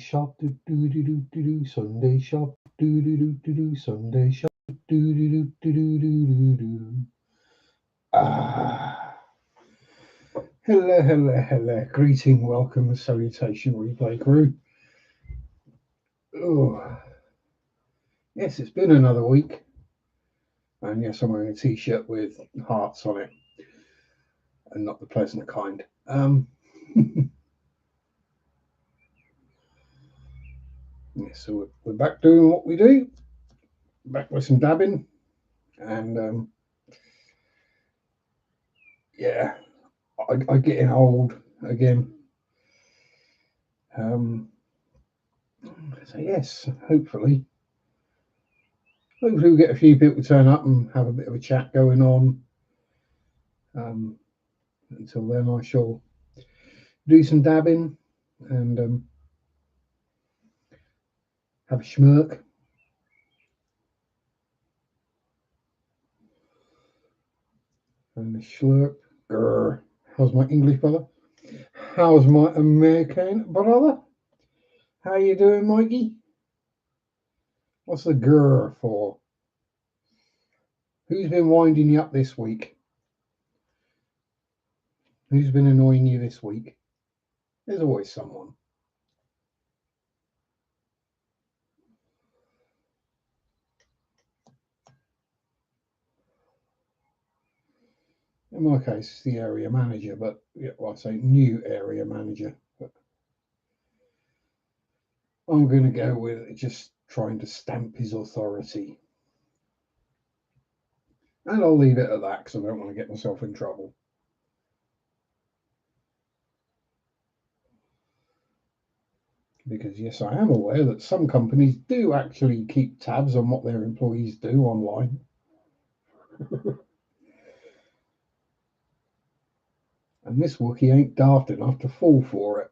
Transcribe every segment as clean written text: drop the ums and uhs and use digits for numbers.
shop, do do do do do do. Sunday shop, do do do do do. Sunday shop, do do do do do do do. Ah, hello, hello, hello. Greeting, welcome, salutation, replay crew. Oh, yes, it's been another week, and yes, I'm wearing a t-shirt with hearts on it, and not the pleasant kind. Yes, so we're back doing what we do, back with some dabbing, and yeah, I getting old again. So yes, hopefully we'll get a few people to turn up and have a bit of a chat going on. Until then, I shall do some dabbing and have a schmirk. And a schlurp. Grr. How's my English brother? How's my American brother? How you doing, Mikey? What's the grr for? Who's been winding you up this week? Who's been annoying you this week? There's always someone. In my case, it's the area manager, but yeah, well, I say new area manager. But I'm going to go with just trying to stamp his authority. And I'll leave it at that because I don't want to get myself in trouble. Because, yes, I am aware that some companies do actually keep tabs on what their employees do online. And this Wookiee ain't daft enough to fall for it.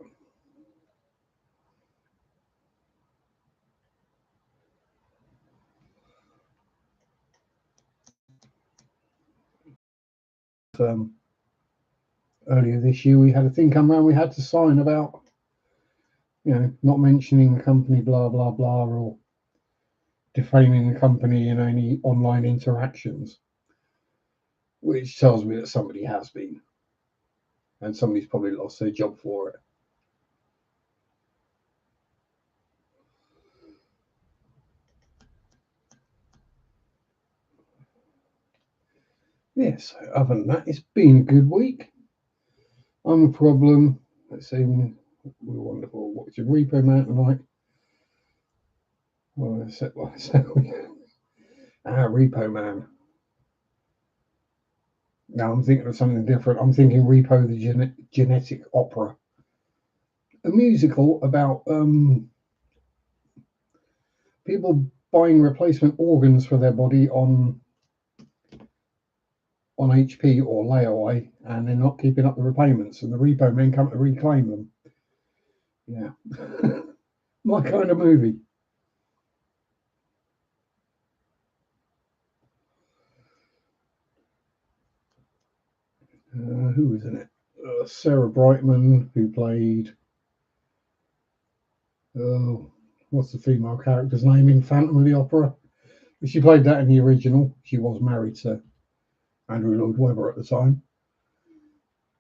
Earlier this year, we had a thing come around we had to sign about, not mentioning the company, blah, blah, blah, or defaming the company in any online interactions, which tells me that somebody has been, and somebody's probably lost their job for it. Yes, other than that, it's been a good week. I'm a problem. Let's see, we're wonderful. What's your repo man tonight? Well, repo man. Now I'm thinking of something different. I'm thinking Repo the Genetic Opera, a musical about people buying replacement organs for their body on HP or layaway, and they're not keeping up the repayments, and the repo men come to reclaim them. Yeah, my kind of movie. Who was in it? Sarah Brightman, who played. Oh, what's the female character's name in Phantom of the Opera? She played that in the original. She was married to Andrew Lloyd Webber at the time.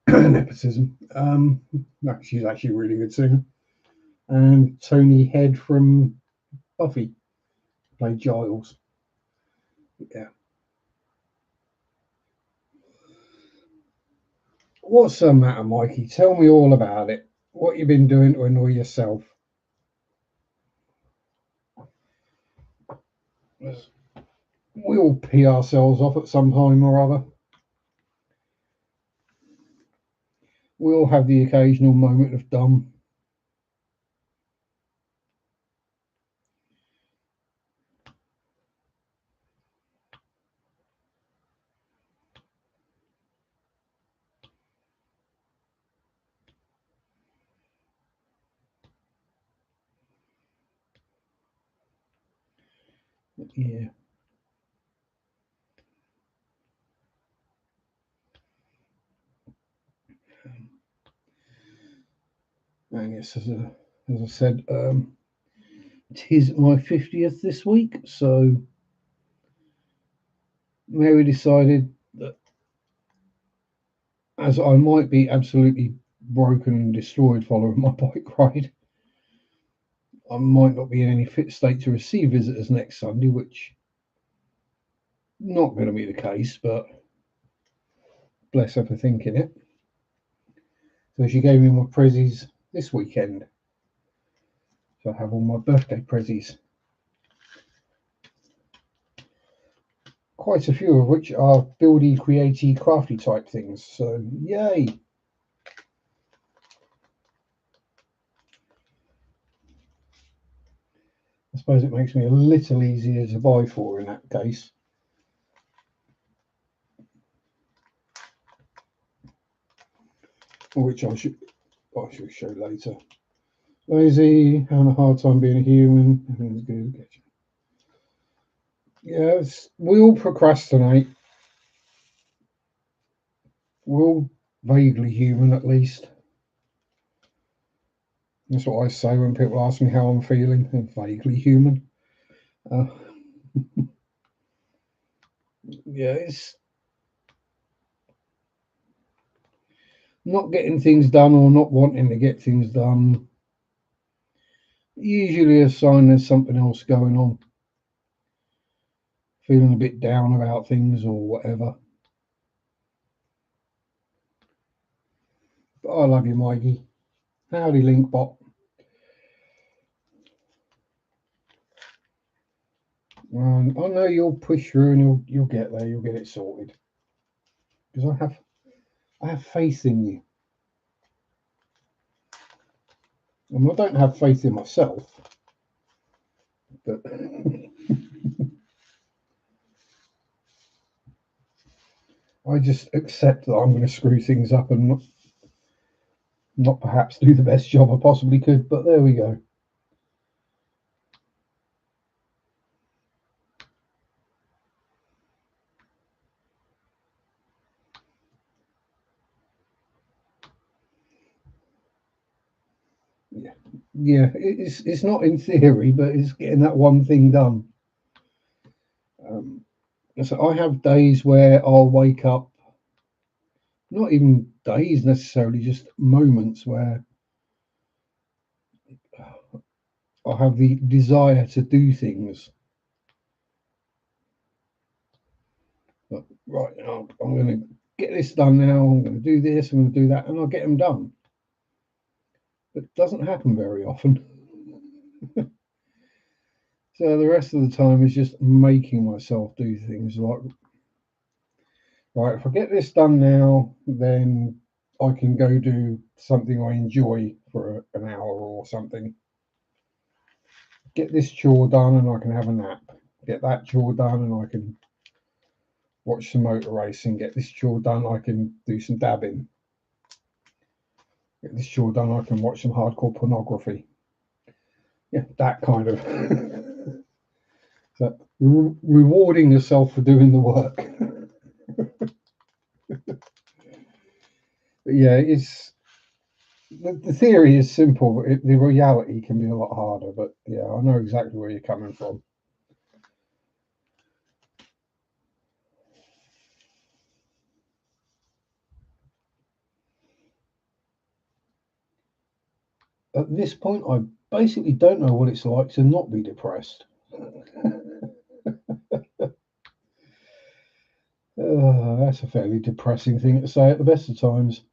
Nepotism. No, she's actually a really good singer. And Tony Head from Buffy played Giles. Yeah. What's the matter, Mikey? Tell me all about it. What you've been doing to annoy yourself? We all pee ourselves off at some time or other. We all have the occasional moment of dumb. Yeah. And yes, as as I said, it is my 50th this week, so Mary decided that as I might be absolutely broken and destroyed following my bike ride, I might not be in any fit state to receive visitors next Sunday, which not going to be the case, but bless her for thinking it. So she gave me my prezzies this weekend. So I have all my birthday prezzies. Quite a few of which are buildy, createy, crafty type things. So yay! I suppose it makes me a little easier to buy for in that case. Which I should show later. Lazy, having a hard time being a human. Yes, we all procrastinate. We're all vaguely human, at least. That's what I say when people ask me how I'm feeling. I'm vaguely human. Uh, yeah, it's not getting things done or not wanting to get things done. Usually a sign there's something else going on. Feeling a bit down about things or whatever. But I love you, Mikey. Howdy, Linkbot. I know you'll push through and you'll get there. You'll get it sorted. Because I have faith in you. And I don't have faith in myself, but I just accept that I'm going to screw things up and not perhaps do the best job I possibly could. But there we go. Yeah, it's not in theory, but it's getting that one thing done. So I have days where I'll wake up, not even days necessarily, just moments where I have the desire to do things. But, right, I'm going to get this done now. I'm going to do this. I'm going to do that, and I'll get them done. But it doesn't happen very often. So the rest of the time is just making myself do things like, right, if I get this done now, then I can go do something I enjoy for an hour or something. Get this chore done and I can have a nap. Get that chore done and I can watch some motor racing. Get this chore done, I can do some dabbing. Get this chore done, I can watch some hardcore pornography. Yeah, that kind of. So rewarding yourself for doing the work. But yeah, it's the theory is simple, but the reality can be a lot harder. But yeah, I know exactly where you're coming from. At this point, I basically don't know what it's like to not be depressed. That's a fairly depressing thing to say at the best of times.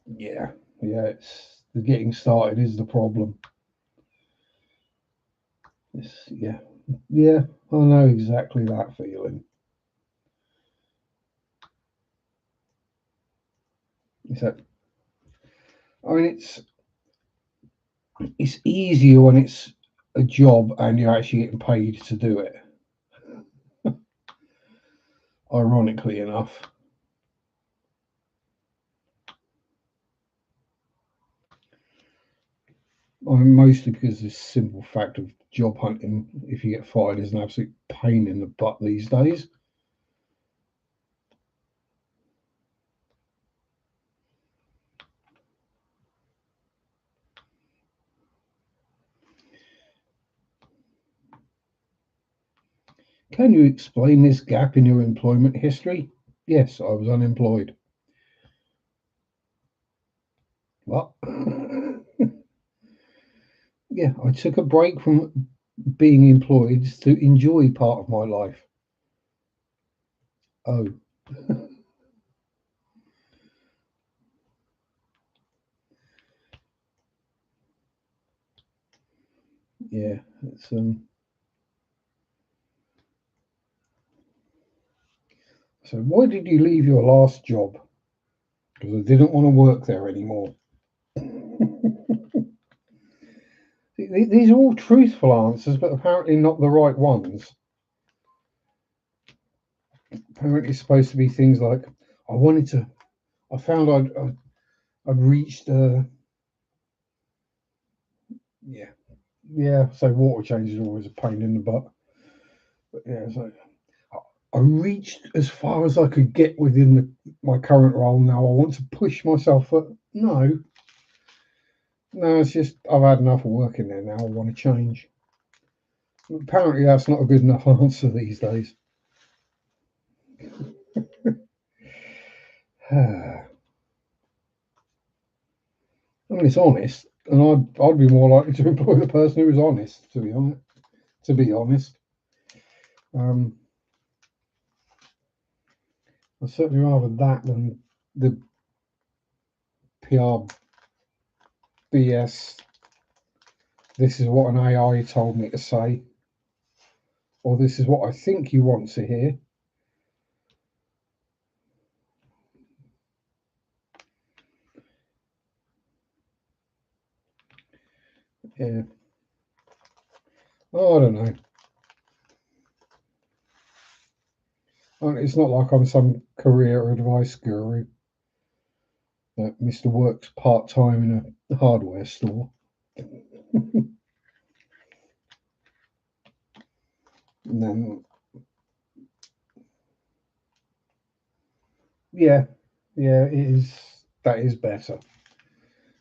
Yeah, it's the getting started is the problem. Yeah, I know exactly that feeling. So, I mean, it's easier when it's a job and you're actually getting paid to do it. Ironically enough, I mean, mostly because the simple fact of job hunting, if you get fired, is an absolute pain in the butt these days. Can you explain this gap in your employment history? Yes, I was unemployed. What? Yeah, I took a break from being employed to enjoy part of my life. Oh, yeah. It's. So why did you leave your last job? Because I didn't want to work there anymore. These are all truthful answers, but apparently not the right ones. Apparently, it's supposed to be things like, I wanted to. I found I'd reached. Yeah, yeah. So water change is always a pain in the butt. But yeah, so I reached as far as I could get within my current role. Now I want to push myself. No, no. It's just I've had enough of working there. Now I want to change. Apparently, that's not a good enough answer these days. I mean, it's honest, and I'd be more likely to employ the person who is honest. To be honest, um, I'd certainly rather that than the PR BS. This is what an AI told me to say, or this is what I think you want to hear. Yeah. Oh, I don't know. It's not like I'm some career advice guru that Mr. Works part time in a hardware store. And then, yeah, yeah, it is. That is better.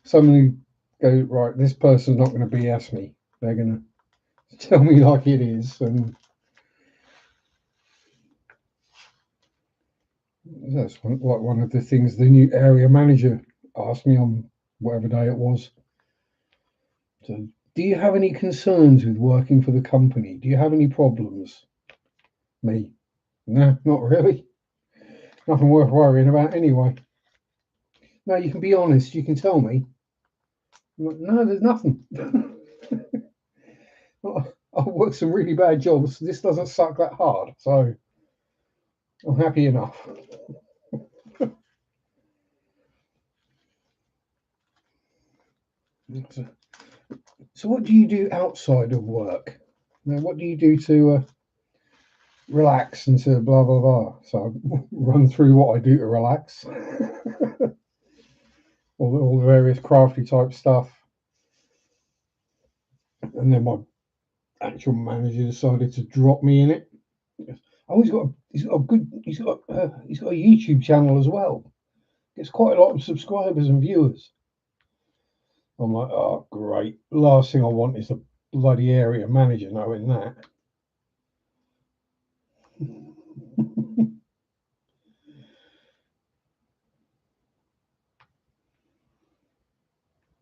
Somebody go right. This person's not going to BS me. They're going to tell me like it is, and that's one of the things the new area manager asked me on whatever day it was. So, do you have any concerns with working for the company? Do you have any problems? Me? No, not really. Nothing worth worrying about anyway. No, you can be honest. You can tell me. No, there's nothing. I've worked some really bad jobs. This doesn't suck that hard, so I'm happy enough. So, what do you do outside of work? Now, what do you do to relax and to blah blah blah? So, I run through what I do to relax, all the various crafty type stuff, and then my actual manager decided to drop me in it. Oh, he's got a YouTube channel as well. Gets quite a lot of subscribers and viewers. I'm like, oh great. Last thing I want is the bloody area manager knowing that.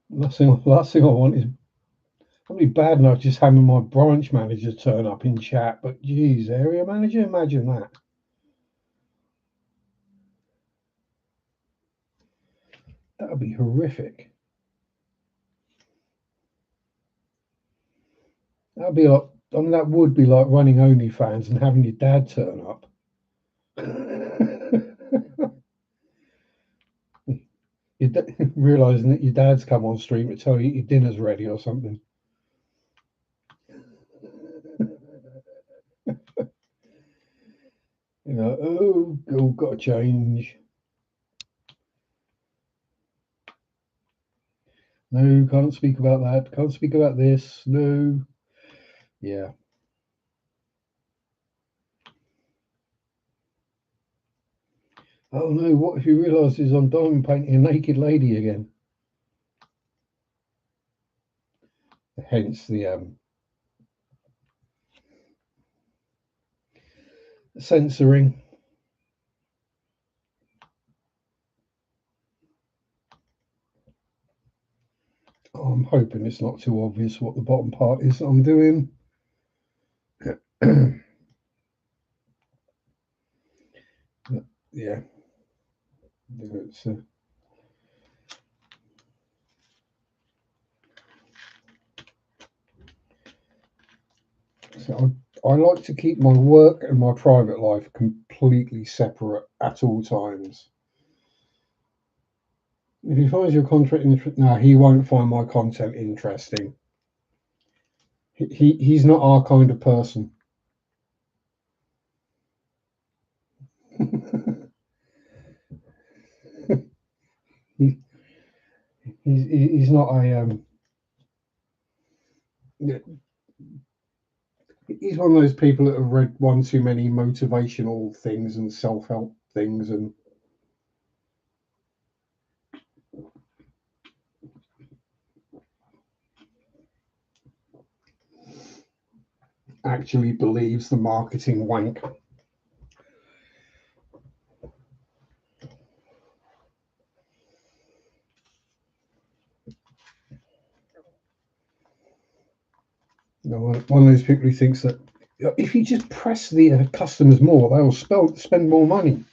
Last thing I want is probably bad enough just having my branch manager turn up in chat, but geez, area manager, imagine that. That would be horrific. That'd be like, I mean, that would be like running OnlyFans and having your dad turn up. Realizing that your dad's come on stream to tell you your dinner's ready or something. You know, oh, got to change. No, can't speak about that. Can't speak about this. No. Yeah. Oh no, what if he realises I'm diamond painting a naked lady again? Hence the censoring. Oh, I'm hoping it's not too obvious what the bottom part is I'm doing. Yeah, it's, so I like to keep my work and my private life completely separate at all times. If he finds your content no, he won't find my content interesting. He's not our kind of person. he, he's not a he's one of those people that have read one too many motivational things and self-help things and actually believes the marketing wank. You know, one of those people who thinks that if you just press the customers more, they'll spend more money.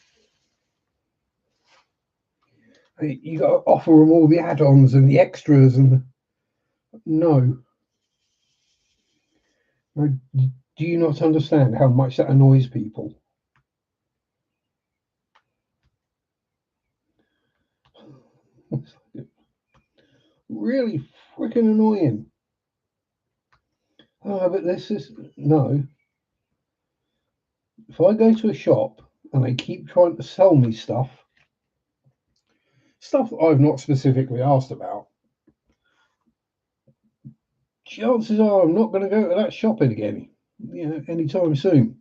You got to offer them all the add-ons and the extras, and no, no. Do you not understand how much that annoys people? Really freaking annoying. Oh, but this is no. If I go to a shop and they keep trying to sell me stuff that I've not specifically asked about, chances are I'm not going to go to that shopping again, anytime soon.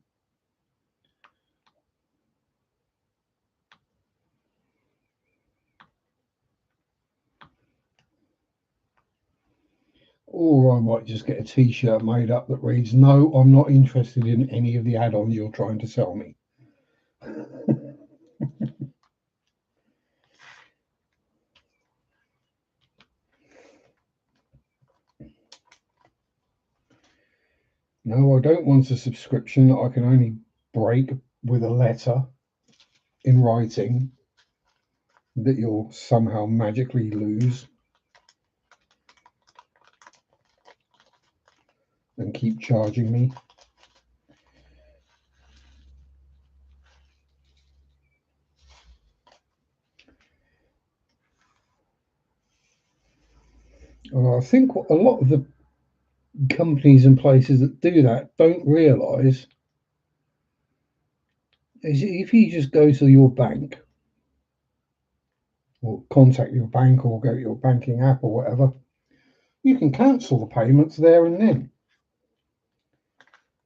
Or I might just get a T-shirt made up that reads, "No, I'm not interested in any of the add-ons you're trying to sell me." No, I don't want a subscription that I can only break with a letter in writing that you'll somehow magically lose and keep charging me. And I think what a lot of the companies and places that do that don't realise is if you just go to your bank or contact your bank or go to your banking app or whatever, you can cancel the payments there and then.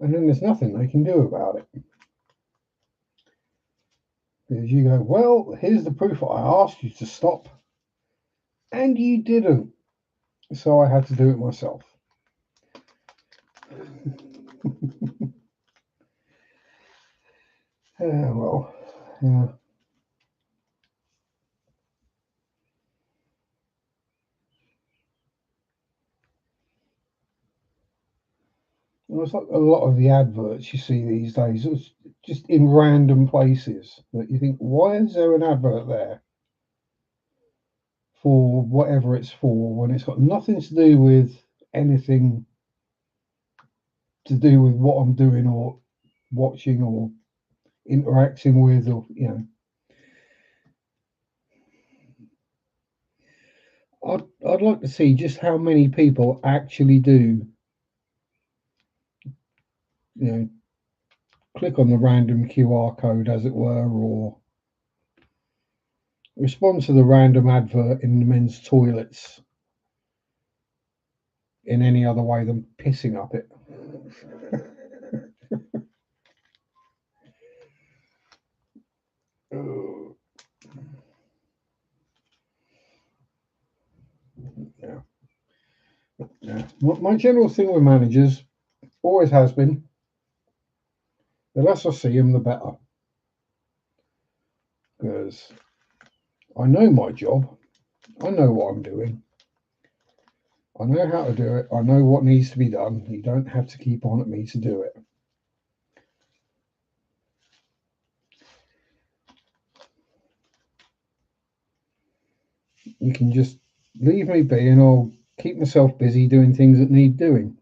And then there's nothing they can do about it. Because you go, well, here's the proof I asked you to stop, and you didn't. So I had to do it myself. Yeah, well, yeah. Well, it's like a lot of the adverts you see these days. It's just in random places that you think, why is there an advert there for whatever it's for when it's got nothing to do with anything to do with what I'm doing or watching or interacting with or. I'd like to see just how many people actually do, you know, click on the random QR code, as it were, or respond to the random advert in the men's toilets in any other way than pissing up it. Yeah. Yeah. My general thing with managers always has been the less I see them, the better. Because I know my job, I know what I'm doing, I know how to do it, I know what needs to be done. You don't have to keep on at me to do it. You can just leave me be and I'll keep myself busy doing things that need doing.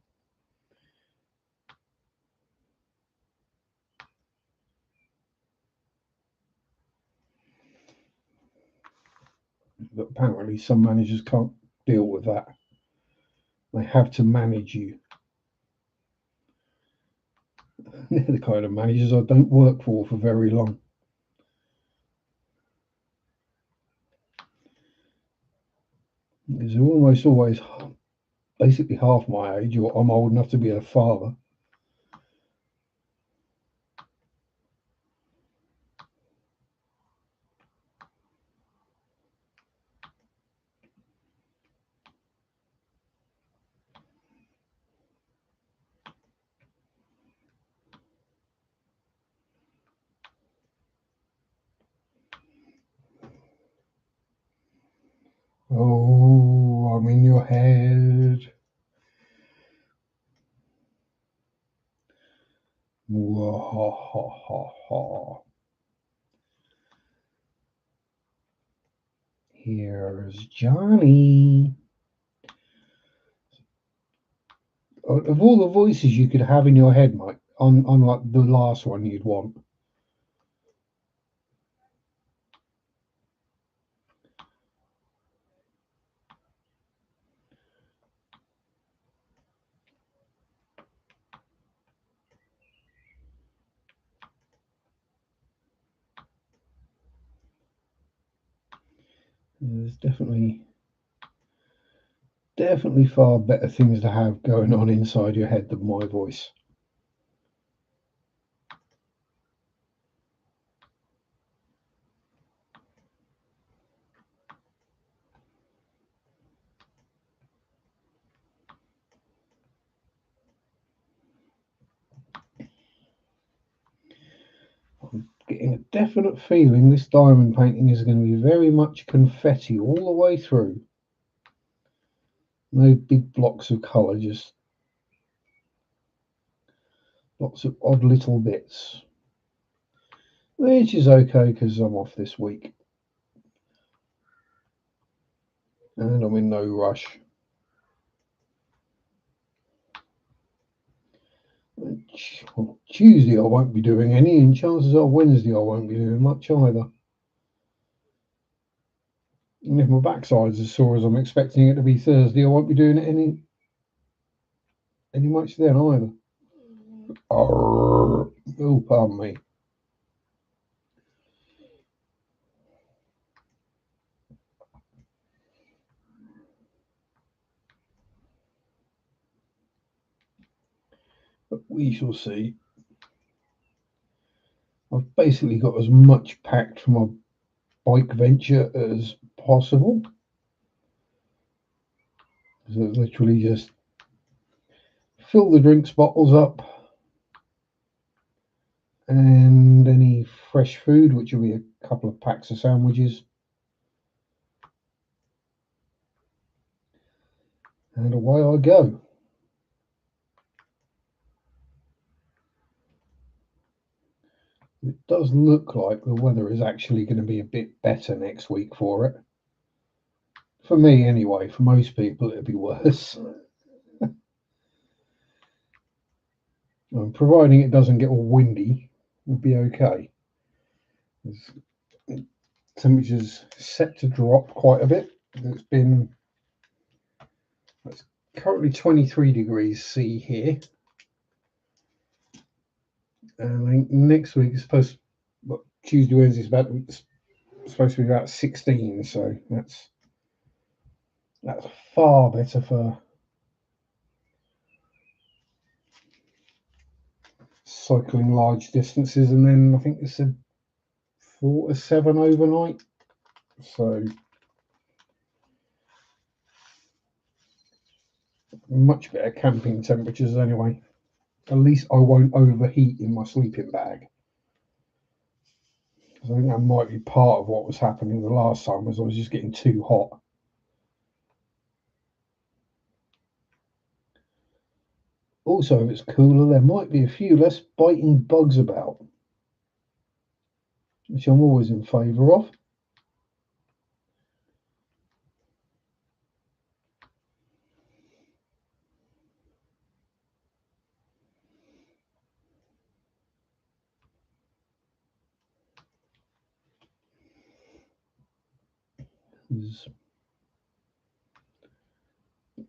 But apparently some managers can't deal with that. They have to manage you. They're the kind of managers I don't work for very long. Because they're almost always basically half my age, or I'm old enough to be a father. Oh, I'm in your head. Wah-ha-ha-ha-ha. Here's Johnny. Of all the voices you could have in your head, Mike, on like the last one you'd want. There's definitely far better things to have going on inside your head than my voice. I'm getting a definite feeling this diamond painting is going to be very much confetti all the way through. No big blocks of colour, just lots of odd little bits. Which is okay because I'm off this week. And I'm in no rush. Tuesday I won't be doing any, and chances are Wednesday I won't be doing much either. And if my backside's as sore as I'm expecting it to be Thursday, I won't be doing it any much then either. Oh, pardon me. But we shall see. I've basically got as much packed for my bike venture as possible. So it's literally just fill the drinks bottles up and any fresh food, which will be a couple of packs of sandwiches. And away I go. It does look like the weather is actually going to be a bit better next week for it. For me, anyway. For most people, it'll be worse. Providing it doesn't get all windy, we'll be okay. Temperature's set to drop quite a bit. It's currently 23 degrees C here. And I think next week is Tuesday, Wednesday is supposed to be about 16, so that's far better for cycling large distances, and then I think it said 4 to 7 overnight. So much better camping temperatures anyway. At least I won't overheat in my sleeping bag. I think that might be part of what was happening the last time, was I was just getting too hot. Also, if it's cooler, there might be a few less biting bugs about, which I'm always in favour of.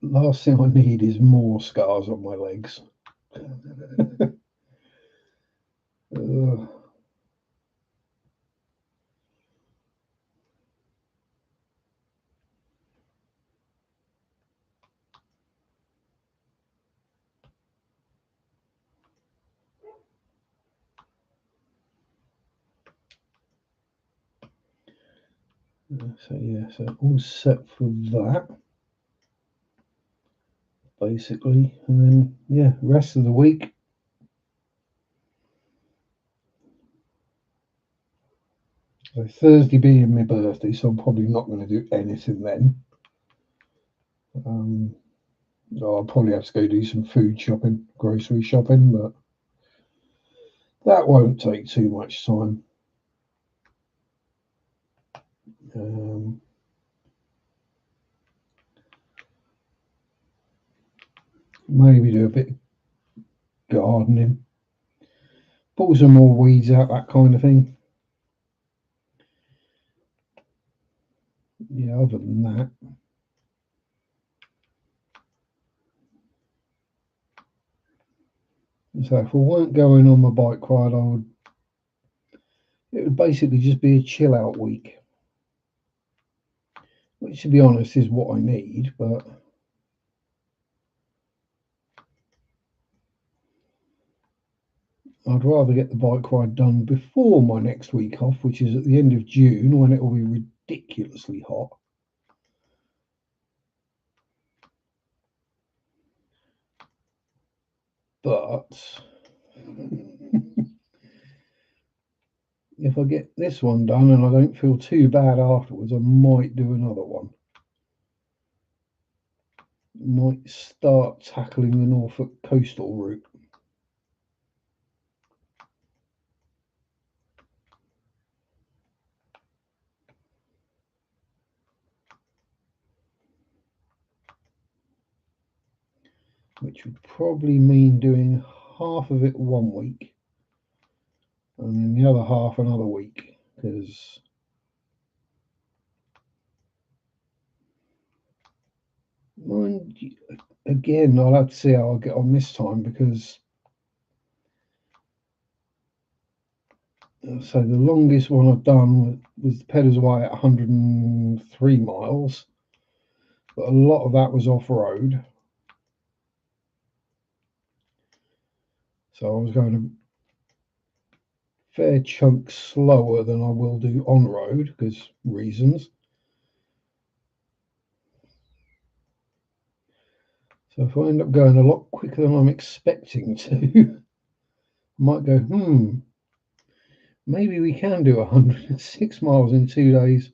Last thing I need is more scars on my legs. So yeah, so all set for that, basically, and then yeah, rest of the week. So Thursday being my birthday, so I'm probably not going to do anything then. I'll probably have to go do some food shopping, grocery shopping, but that won't take too much time. Maybe do a bit of gardening, pull some more weeds out, that kind of thing. Yeah, other than that, so if I weren't going on my bike ride, it would basically just be a chill out week, which to be honest is what I need, but I'd rather get the bike ride done before my next week off, which is at the end of June, when it will be ridiculously hot. But if I get this one done and I don't feel too bad afterwards, I might do another one. Might start tackling the Norfolk coastal route. Which would probably mean doing half of it one week and then the other half another week, because again, I'll have to see how I get on this time, because so the longest one I've done was the Pedals Away at 103 miles, but a lot of that was off road. So I was going a fair chunk slower than I will do on road, because reasons. So if I end up going a lot quicker than I'm expecting to, I might go, maybe we can do 106 miles in 2 days,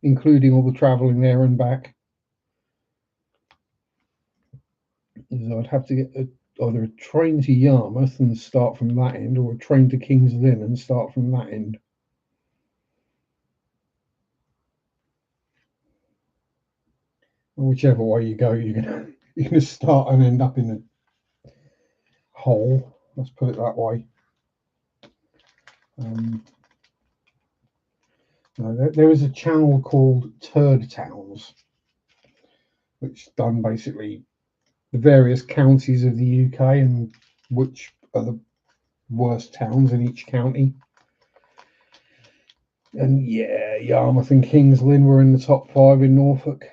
including all the travelling there and back. So I'd have to get either a train to Yarmouth and start from that end, or a train to King's Lynn and start from that end. Whichever way you go, you're gonna start and end up in a hole. Let's put it that way. There is a channel called Turd Towns, which done basically the various counties of the UK and which are the worst towns in each county. And yeah, Yarmouth and King's Lynn were in the top 5 in Norfolk.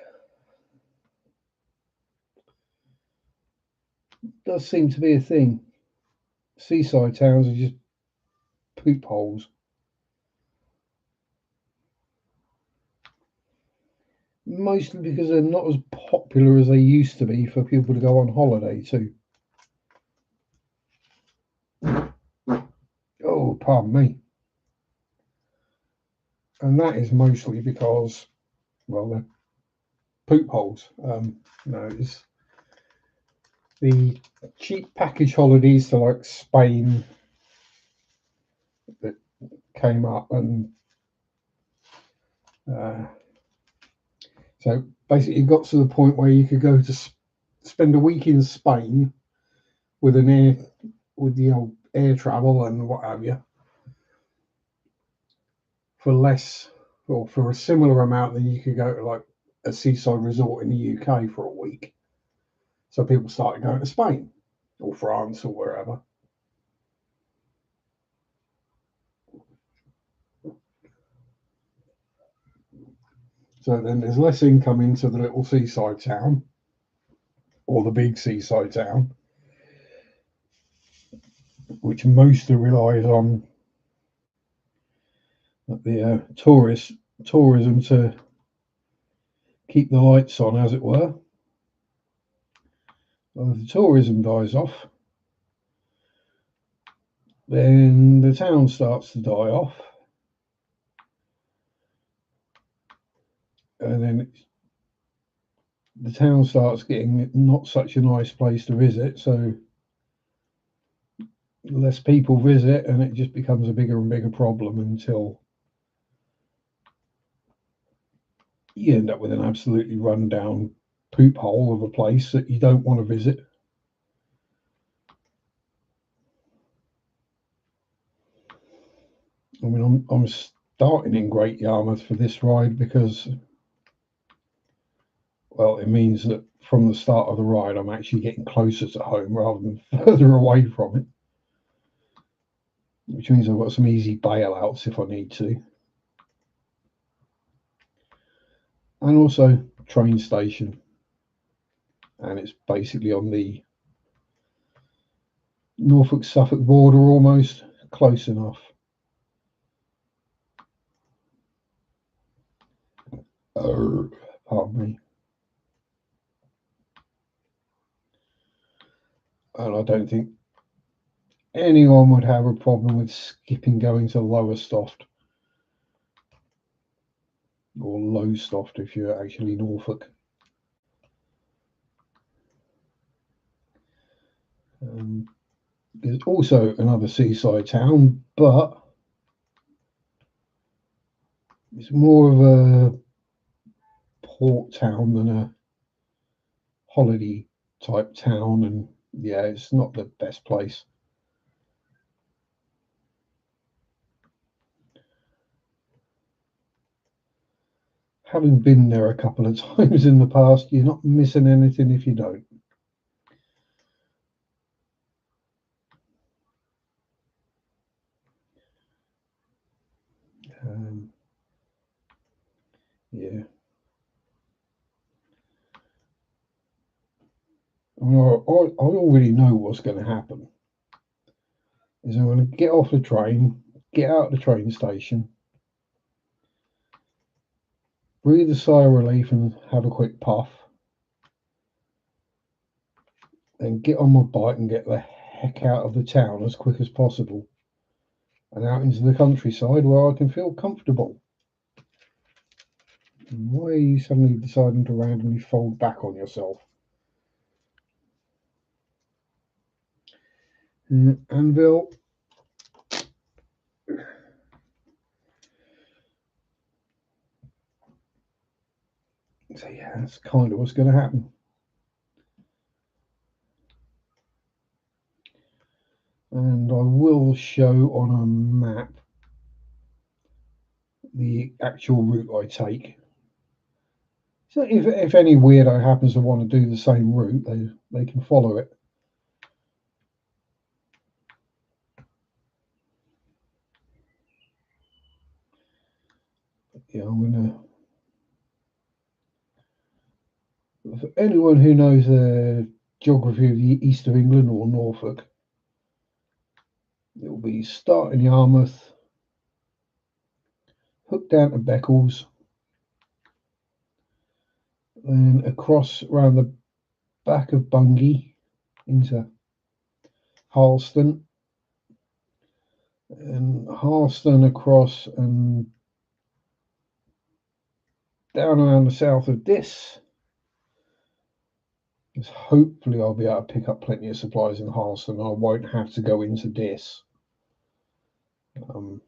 Does seem to be a thing. seaside towns are just poop holes. Mostly because they're not as popular as they used to be for people to go on holiday to. Oh, pardon me. And that is mostly because, well, they're poop holes. It's the cheap package holidays to like Spain that came up, and so basically it got to the point where you could go to spend a week in Spain with air travel and what have you for less, or for a similar amount than you could go to like a seaside resort in the UK for a week. So people started going to Spain or France or wherever. So then there's less income into the little seaside town or the big seaside town, which mostly relies on the tourism to keep the lights on, as it were. Well, if the tourism dies off, then the town starts to die off, and then the town starts getting not such a nice place to visit, so less people visit, and it just becomes a bigger and bigger problem until you end up with an absolutely run down poop hole of a place that you don't want to visit. I mean, I'm starting in Great Yarmouth for this ride because, well, it means that from the start of the ride, I'm actually getting closer to home rather than further away from it, which means I've got some easy bailouts if I need to. And also train station, and it's basically on the Norfolk-Suffolk border, almost close enough. Pardon me. And I don't think anyone would have a problem with skipping going to Lowestoft or Lowestoft if you're actually Norfolk. There's also another seaside town, but it's more of a port town than a holiday type town, and yeah, it's not the best place. Having been there a couple of times in the past, you're not missing anything if you don't. Yeah. I already know what's going to happen. Is I'm going to get off the train, get out of the train station, breathe a sigh of relief and have a quick puff, then get on my bike and get the heck out of the town as quick as possible and out into the countryside where I can feel comfortable. And why are you suddenly deciding to randomly fold back on yourself? Anvil. So yeah, that's kind of what's going to happen. And I will show on a map the actual route I take. So if any weirdo happens to want to do the same route, they can follow it. Yeah, I'm gonna. For anyone who knows the geography of the east of England or Norfolk, It'll be starting Yarmouth, hook down to Beccles, then across around the back of Bungay into Harleston, and Harleston across and down around the south of Diss. Because hopefully I'll be able to pick up plenty of supplies in Harleston. I won't have to go into Diss. And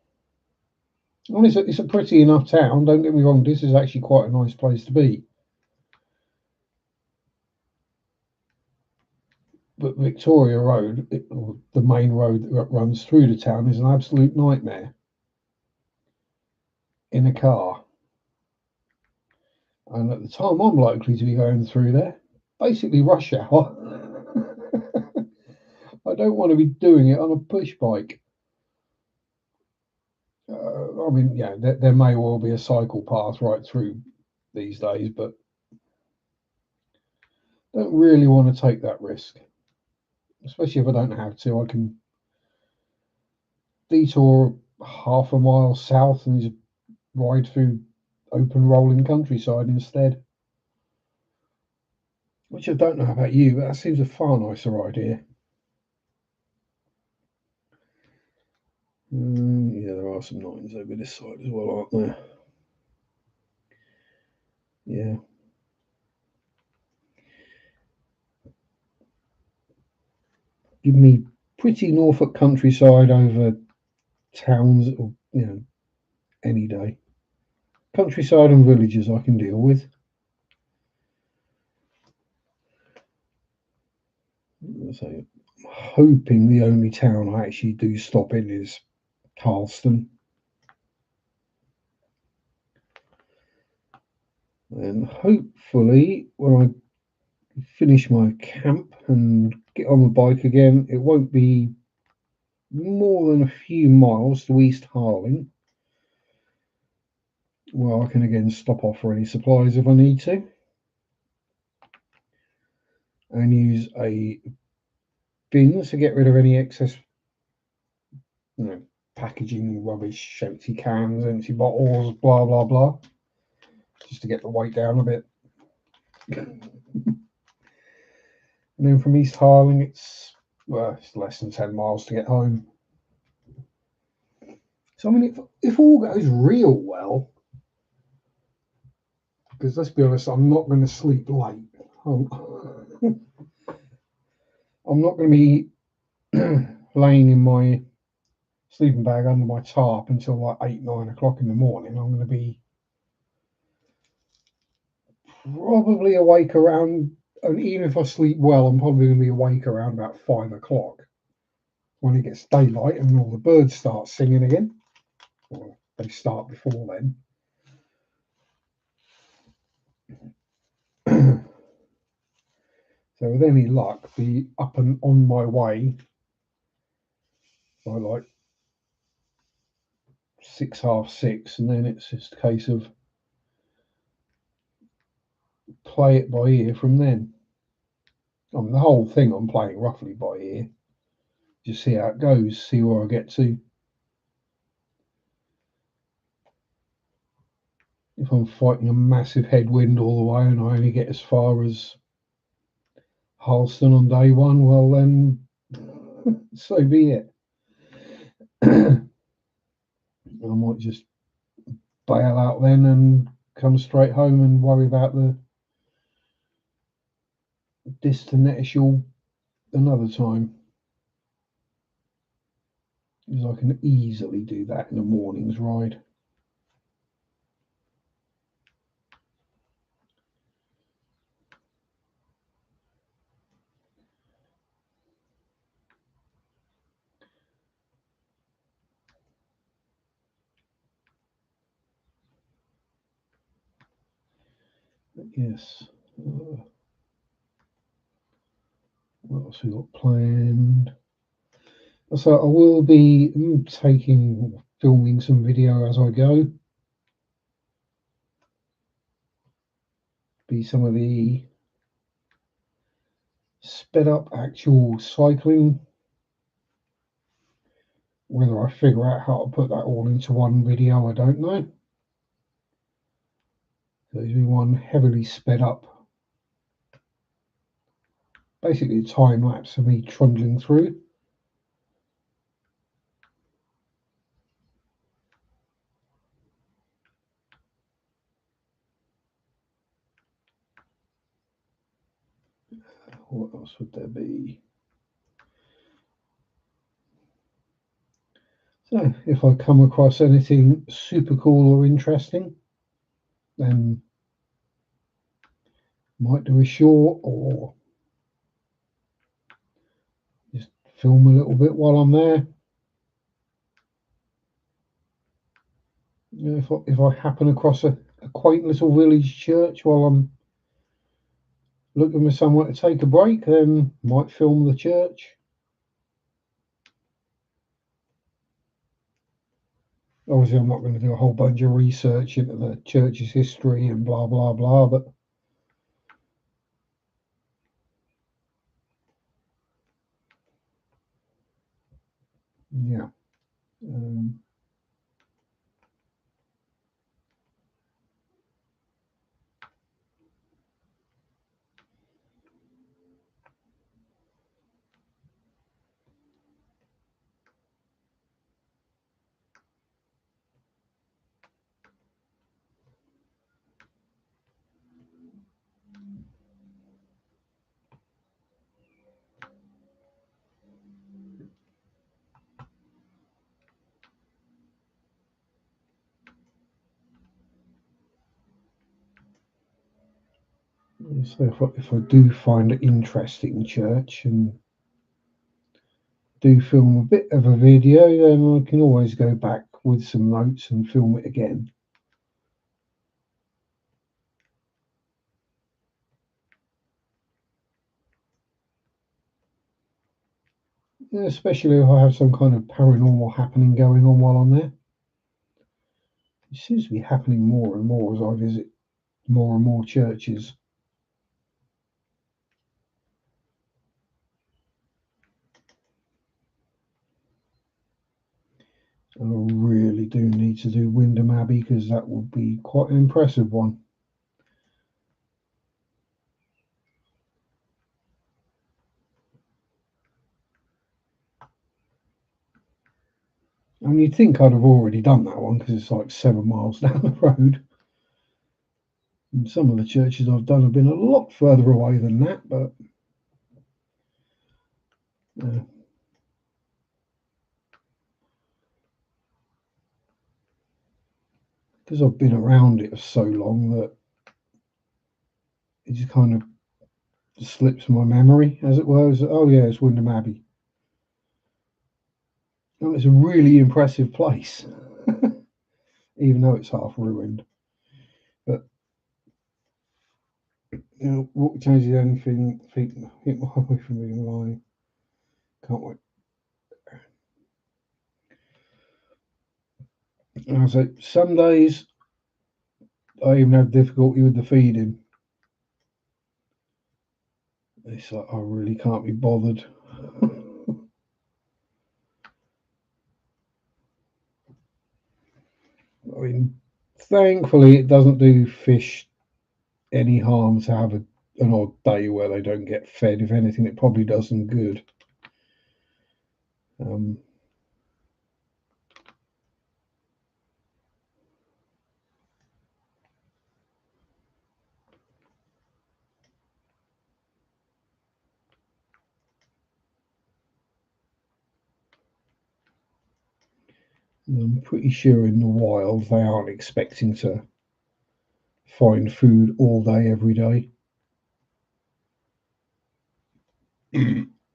it's a pretty enough town, don't get me wrong, Diss is actually quite a nice place to be. But Victoria Road, the main road that runs through the town, is an absolute nightmare in a car. And at the time I'm likely to be going through there, basically rush hour. I don't want to be doing it on a push bike. I mean, yeah, there may well be a cycle path right through these days, but don't really want to take that risk, especially if I don't have to. I can detour half a mile south and just ride through open rolling countryside instead. Which I don't know about you, but that seems a far nicer idea. Yeah, there are some nines over this side as well, aren't there? Yeah. Give me pretty Norfolk countryside over towns, or any day. Countryside and villages I can deal with. So I'm hoping the only town I actually do stop in is Harleston. And hopefully when I finish my camp and get on the bike again, it won't be more than a few miles to East Harling, where I can again stop off for any supplies if I need to, and use a bin to get rid of any excess, packaging rubbish, empty cans, empty bottles, blah blah blah, just to get the weight down a bit. And then from East Harling, it's less than 10 miles to get home. So I mean, if all goes real well, because let's be honest, I'm not going to sleep late. I'm not going to be laying in my sleeping bag under my tarp until like 8, 9 o'clock in the morning. I'm going to be probably awake around, and even if I sleep well, I'm probably going to be awake around about 5 o'clock when it gets daylight and all the birds start singing again. Or they start before then. So with any luck, be up and on my way by like 6, half 6, and then it's just a case of play it by ear from then. I mean, the whole thing I'm playing roughly by ear. Just see how it goes, see where I get to. If I'm fighting a massive headwind all the way and I only get as far as Harleston on day one, well then, so be it. I might just bail out then and come straight home and worry about the destination another time. Because I can easily do that in a morning's ride. But yes. What else we got planned? So I will be filming some video as I go. Be some of the sped up actual cycling Whether I figure out how to put that all into one video, I don't know. There's one heavily sped up. Basically a time lapse of me trundling through. What else would there be? So if I come across anything super cool or interesting, then might do a short or just film a little bit while I'm there. You know, if I happen across a quaint little village church while I'm looking for somewhere to take a break, then might film the church. Obviously, I'm not going to do a whole bunch of research into the church's history and blah blah blah, but yeah. So if I do find an interesting church and do film a bit of a video, then I can always go back with some notes and film it again. Yeah, especially if I have some kind of paranormal happening going on while I'm there. It seems to be happening more and more as I visit more and more churches. And I really do need to do Wyndham Abbey because that would be quite an impressive one. And you'd think I'd have already done that one because it's like 7 miles down the road. And some of the churches I've done have been a lot further away than that, but because I've been around it for so long that it just kind of slips my memory, as it were. Oh yeah, it's Wyndham Abbey. And it's a really impressive place, even though it's half ruined. But you know, what changes anything? Feet hit my way from being lying. Can't wait. And I say some days I even have difficulty with the feeding. It's like I really can't be bothered. I mean, thankfully, it doesn't do fish any harm to have an odd day where they don't get fed. If anything, it probably does them good. I'm pretty sure in the wild they aren't expecting to find food all day, every day.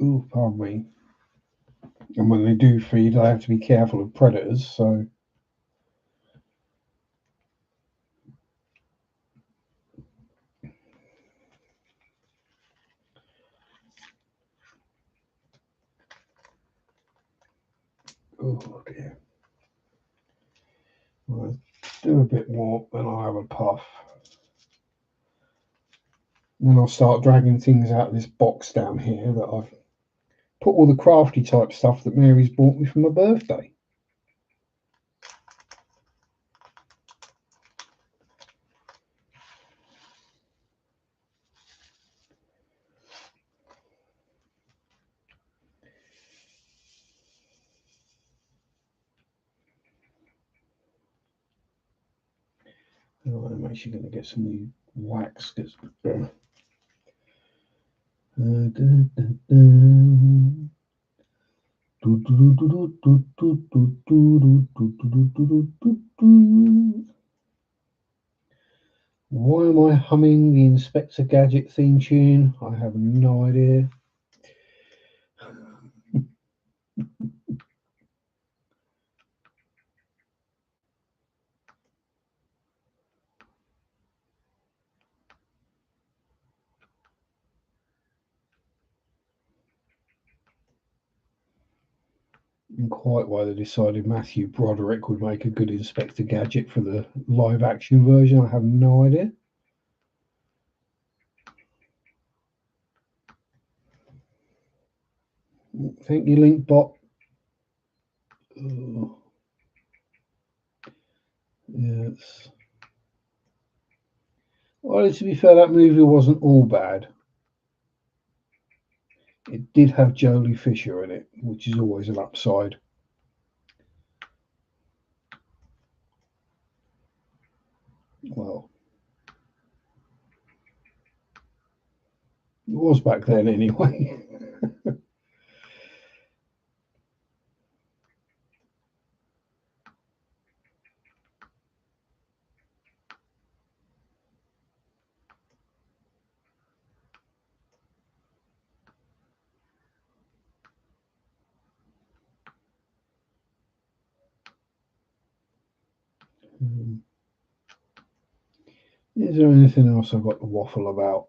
Ooh, pardon me. And when they do feed, they have to be careful of predators. So, oh dear. I'll do a bit more, then I'll have a puff. Then I'll start dragging things out of this box down here that I've put all the crafty type stuff that Mary's bought me for my birthday. I'm actually going to get some new wax. Why am I humming the Inspector Gadget theme tune? I have no idea. And quite why they decided Matthew Broderick would make a good Inspector Gadget for the live action version, I have no idea. Thank you, Linkbot. Yes. Well, to be fair, that movie wasn't all bad. It did have Jolie Fisher in it, which is always an upside. Well, it was back then anyway. Is there anything else I've got to waffle about?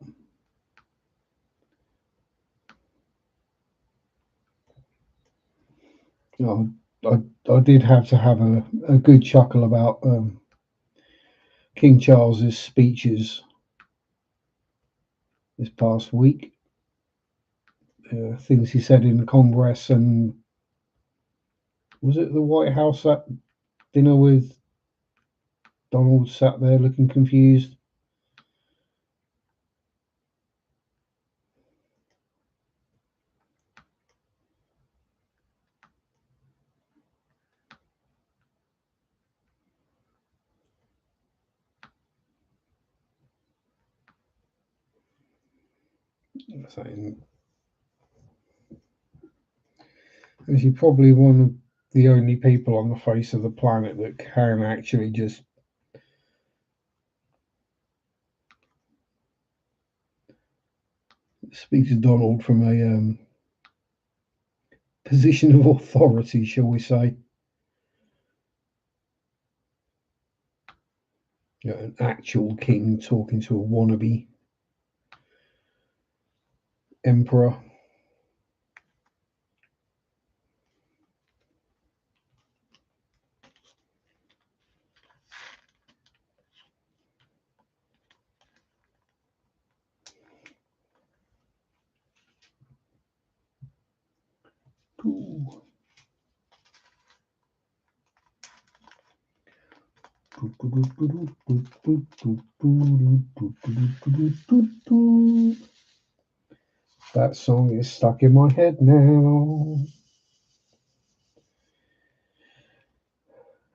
I did have to have a good chuckle about King Charles's speeches this past week. Things he said in the Congress, and was it the White House at dinner with Donald sat there looking confused? Saying, is he probably one of the only people on the face of the planet that can actually just speak to Donald from a position of authority, shall we say? An actual king talking to a wannabe emperor. Ooh. That song is stuck in my head now.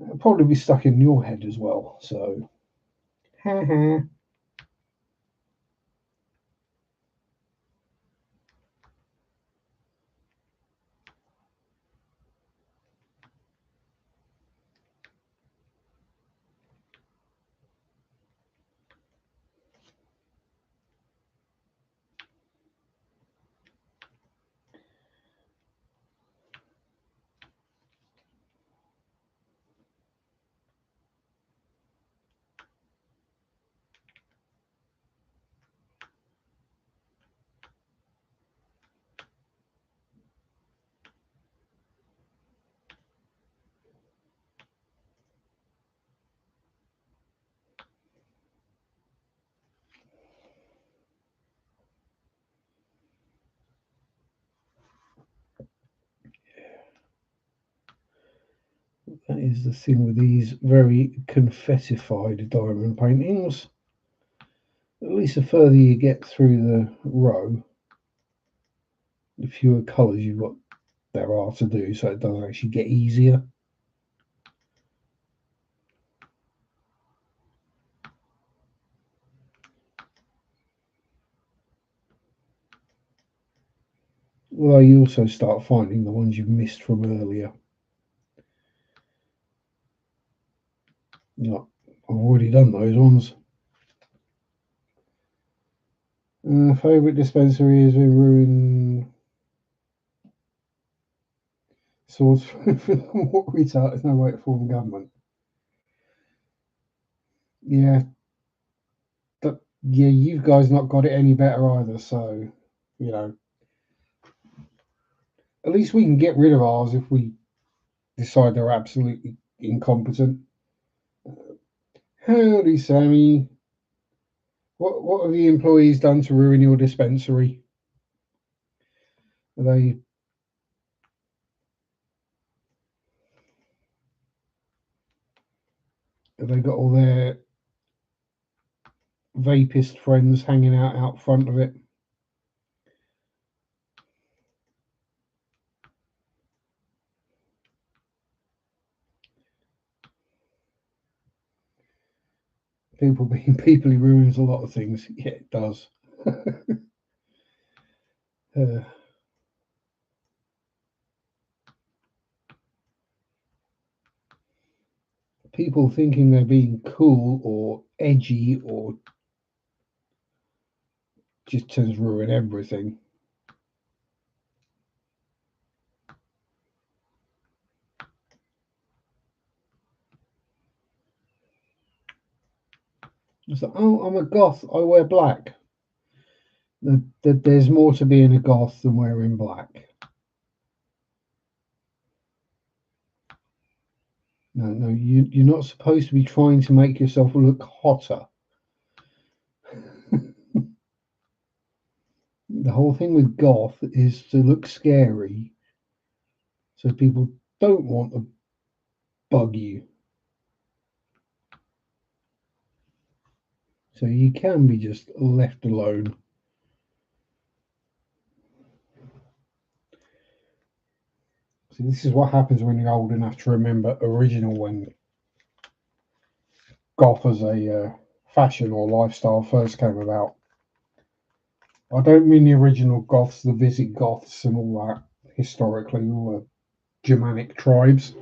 It'll probably be stuck in your head as well, so. is the thing with these very confettified diamond paintings. At least the further you get through the row, the fewer colours there are to do, so it does actually get easier. Although you also start finding the ones you've missed from earlier. No, I've already done those ones. Favourite dispensary has been ruined. Swords for what retail is no way to form government. Yeah, yeah, you guys not got it any better either. So, you know, at least we can get rid of ours if we decide they're absolutely incompetent. Howdy, Sammy. What have the employees done to ruin your dispensary? Are they have they got all their vapist friends hanging out front of it? People being people, he ruins a lot of things. Yeah, it does. People thinking they're being cool or edgy or just tends to ruin everything. It's like, oh, I'm a goth. I wear black. There's more to being a goth than wearing black. No, you're not supposed to be trying to make yourself look hotter. The whole thing with goth is to look scary, so people don't want to bug you. So you can be just left alone. See, this is what happens when you're old enough to remember original when goth as a fashion or lifestyle first came about. I don't mean the original Goths, the Visigoths and all that, historically, all the Germanic tribes.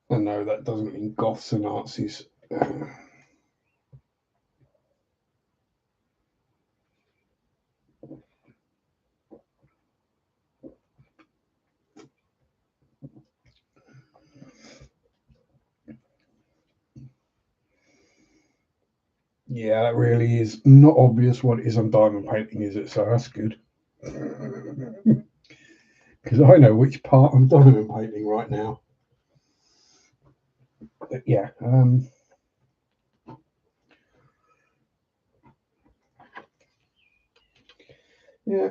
And no, that doesn't mean Goths and Nazis. Yeah, that really is not obvious what it is on diamond painting, is it? So that's good. Because I know which part I'm diamond painting right now. But yeah. Yeah,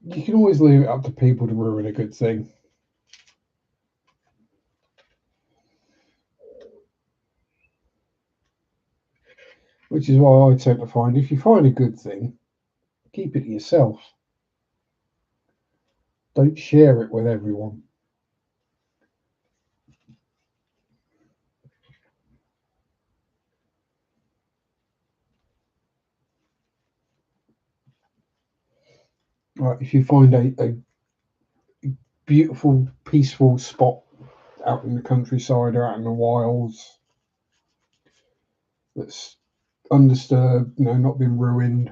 you can always leave it up to people to ruin a good thing. Which is why I tend to find if you find a good thing, keep it to yourself. Don't share it with everyone. Right, if you find a beautiful, peaceful spot out in the countryside or out in the wilds that's undisturbed, not been ruined.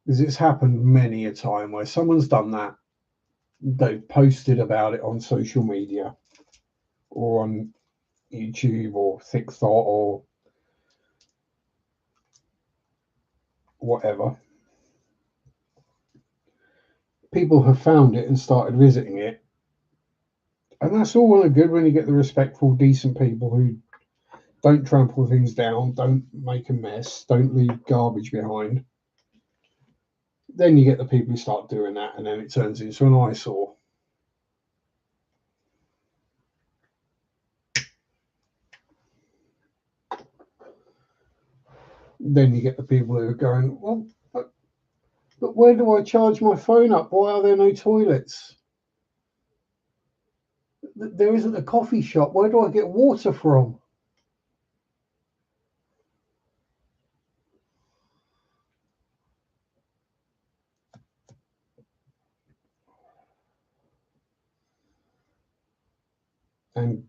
Because it's happened many a time where someone's done that, they've posted about it on social media or on YouTube or Thick Thought or whatever. People have found it and started visiting it. And that's all well and good when you get the respectful, decent people who don't trample things down, don't make a mess, don't leave garbage behind. Then you get the people who start doing that, and then it turns into an eyesore. Then you get the people who are going, well, but where do I charge my phone up? Why are there no toilets? There isn't a coffee shop. Where do I get water from? And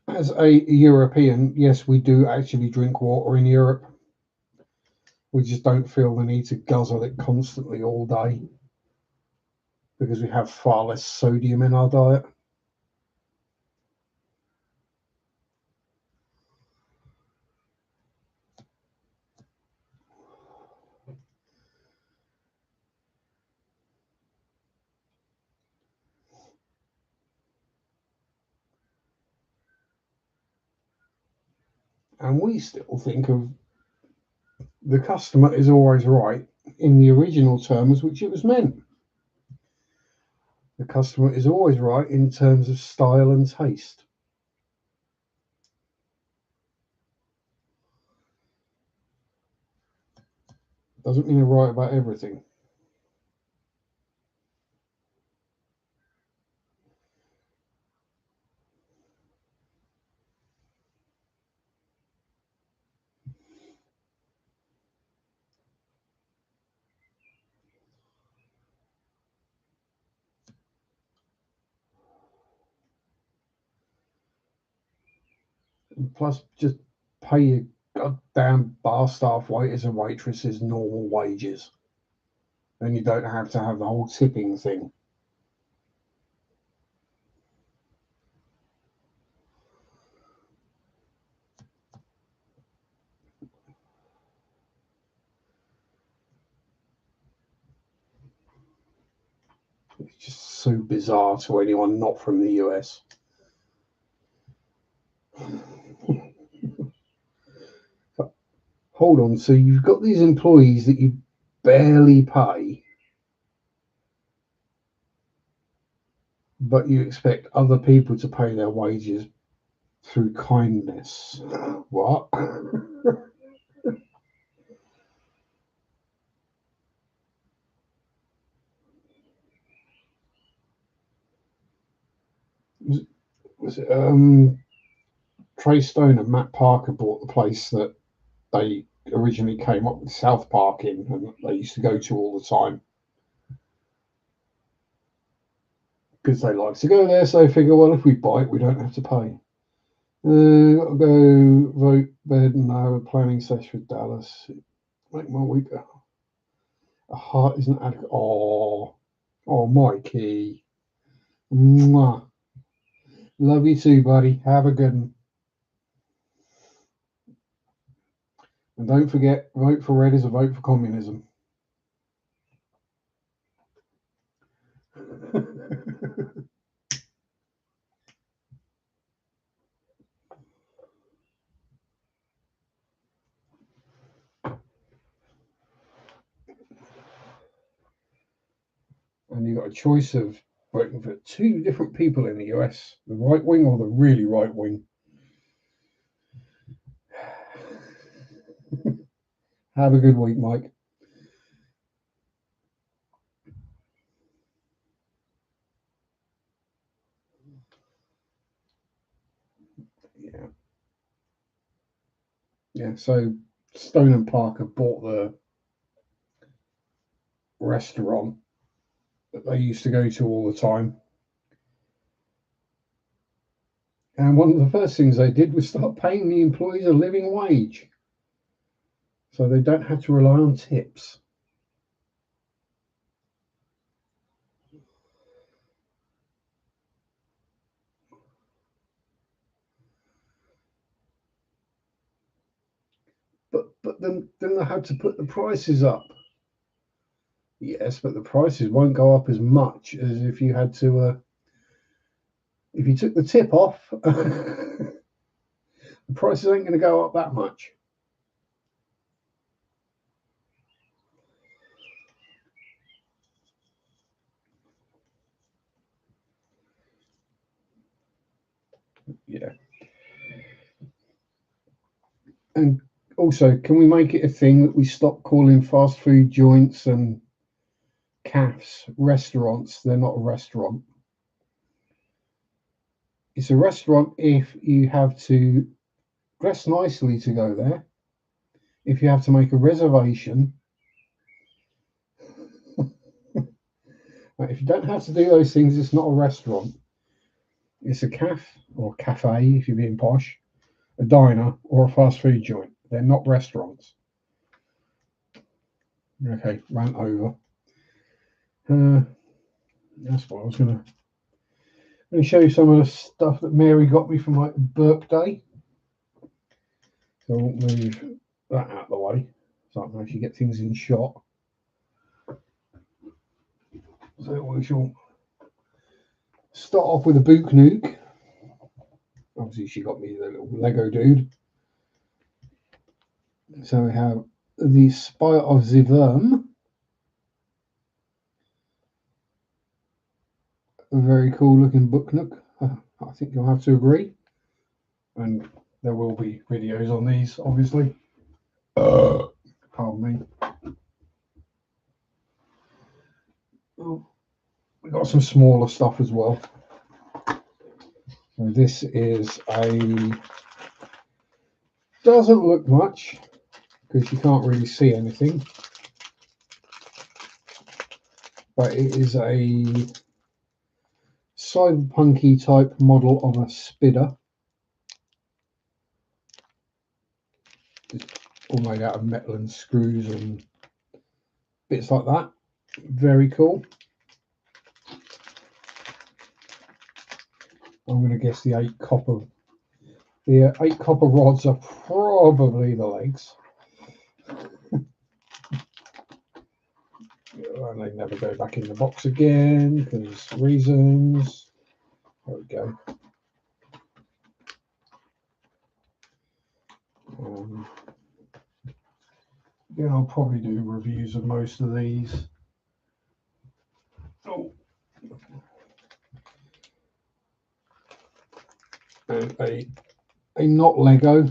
as a European, yes, we do actually drink water in Europe. We just don't feel the need to guzzle it constantly all day because we have far less sodium in our diet. And we still think of the customer is always right in the original terms which it was meant. The customer is always right in terms of style and taste. Doesn't mean they're right about everything. And plus, just pay your goddamn bar staff, waiters, and waitresses normal wages. Then you don't have to have the whole tipping thing. It's just so bizarre to anyone not from the US. Hold on, so you've got these employees that you barely pay, but you expect other people to pay their wages through kindness. What? Was it Trey Stone and Matt Parker bought the place that they originally came up with South Park in, and they used to go to all the time because they like to go there. So they figure, well, if we buy it, we don't have to pay. Gotta go vote bed and have a planning session with Dallas. Make my week. A heart isn't adequate. Oh, Mikey. Mwah. Love you too, buddy. Have a good one. And don't forget, vote for red is a vote for communism. And you've got a choice of voting for two different people in the US, the right wing or the really right wing. Have a good week, Mike. Yeah. Yeah, so Stone and Parker bought the restaurant that they used to go to all the time. And one of the first things they did was start paying the employees a living wage so they don't have to rely on tips. But then they had to put the prices up. Yes, but the prices won't go up as much as if you had to. If you took the tip off, the prices ain't going to go up that much. Yeah. And also, can we make it a thing that we stop calling fast food joints and cafes restaurants? They're not a restaurant. It's a restaurant if you have to dress nicely to go there, if you have to make a reservation. If you don't have to do those things, it's not a restaurant. It's a cafe or cafe if you're being posh, a diner or a fast food joint. They're not restaurants. Okay, rant over. That's what I was going to show you some of the stuff that Mary got me for my birthday. So I'll move that out of the way so I can actually get things in shot. So we shall start off with a Book Nuke. Obviously, she got me the little Lego dude. So we have the Spire of the Worm. A very cool looking Book Nook. I think you'll have to agree. And there will be videos on these, obviously. Pardon me. Oh, we got some smaller stuff as well. So this is doesn't look much because you can't really see anything, but it is a cyberpunky type model of a spidder. It's all made out of metal and screws and bits like that. Very cool. I'm going to guess the 8 copper rods are probably the legs. And they never go back in the box again because reasons. There we go. Yeah, I'll probably do reviews of most of these. Oh. And a not Lego,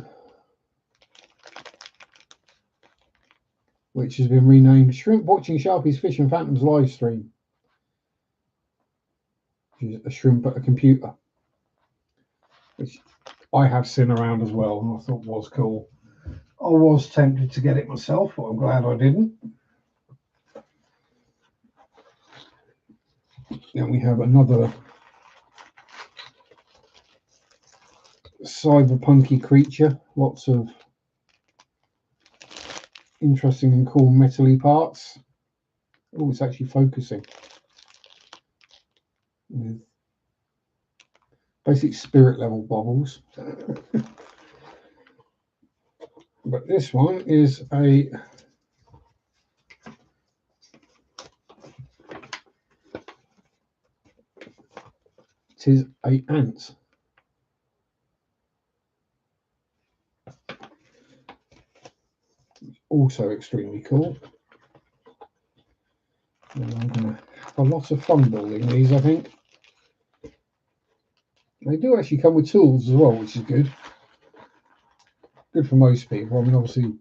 which has been renamed Shrimp Watching Sharpe's Fish and Phantoms live stream. Which is a shrimp at a computer, which I have seen around as well, and I thought was cool. I was tempted to get it myself, but I'm glad I didn't. Then we have another cyberpunky creature. Lots of interesting and cool metally parts. Oh, it's actually focusing. With basic spirit level bobbles. But this one is a ant. Also extremely cool. And I'm going to have a lot of fun building these, I think. They do actually come with tools as well, which is good. Good for most people. I mean, obviously,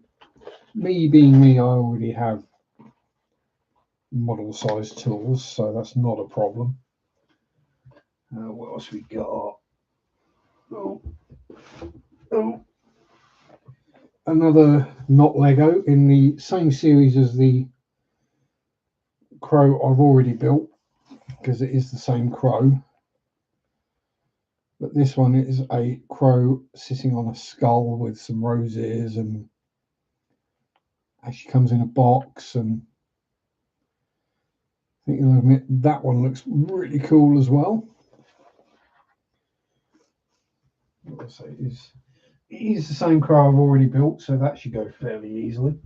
me being me, I already have model-sized tools, so that's not a problem. What else we got? Oh. Another not Lego in the same series as the crow I've already built, because it is the same crow. But this one is a crow sitting on a skull with some roses, and actually comes in a box, and I think you'll admit that one looks really cool as well. So it is the same crow I've already built, so that should go fairly easily.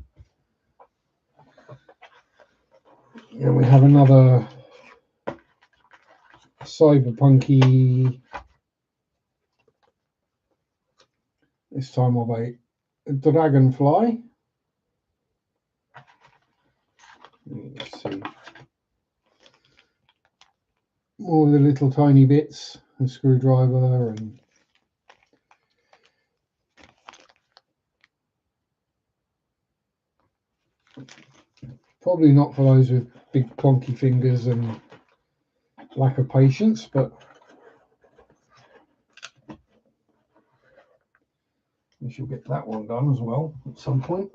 And we have another cyberpunky, this time of a dragonfly. Let's see. More of the little tiny bits, a screwdriver and Probably not for those with big clunky fingers and lack of patience, but we shall get that one done as well at some point.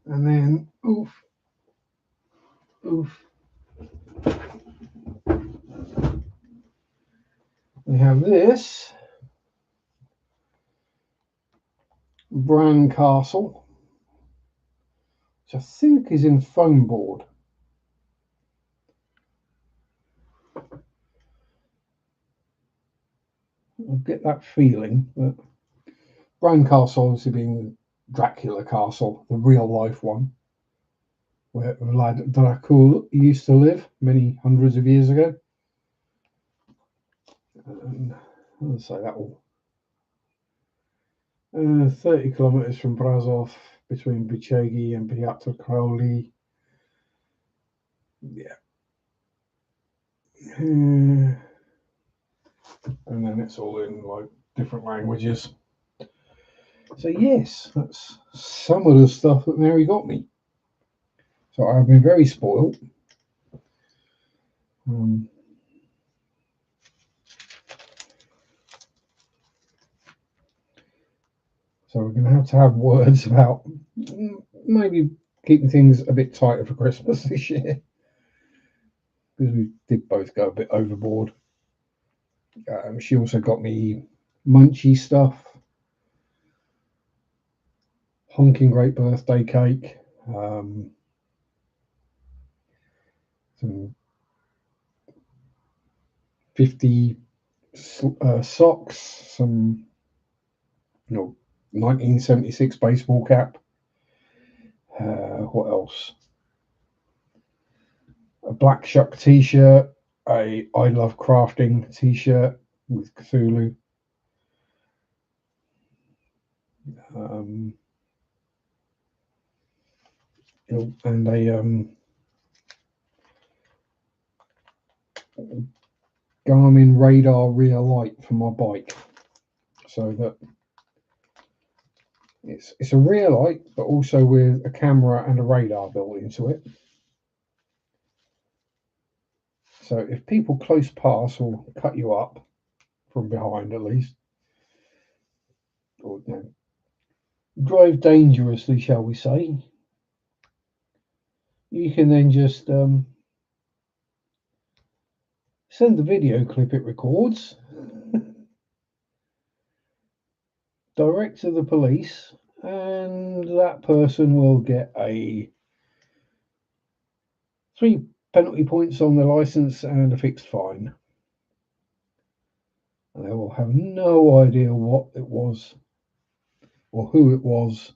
And then, oof, we have this Bran Castle, which I think is in foam board. I get that feeling, but Bran Castle obviously being Dracula Castle, the real life one, where lad Dracula used to live many hundreds of years ago. And I'll say that all. 30 kilometres from Brasov, between Bichegi and Piatra Crowley. Yeah. And then it's all in like different languages. So yes, that's some of the stuff that Mary got me. So I've been very spoiled. So we're going to have words about maybe keeping things a bit tighter for Christmas this year, because we did both go a bit overboard. She also got me munchy stuff, honking great birthday cake, some 50 socks, some 1976 baseball cap. What else? A Black Shuck t-shirt, a I Love Crafting t-shirt with Cthulhu. And a Garmin radar rear light for my bike, so that it's a rear light, but also with a camera and a radar built into it. So if people close pass will cut you up from behind, at least, or drive dangerously, shall we say, you can then just send the video clip it records direct to the police, and that person will get a 3 penalty points on their license and a fixed fine. And they will have no idea what it was or who it was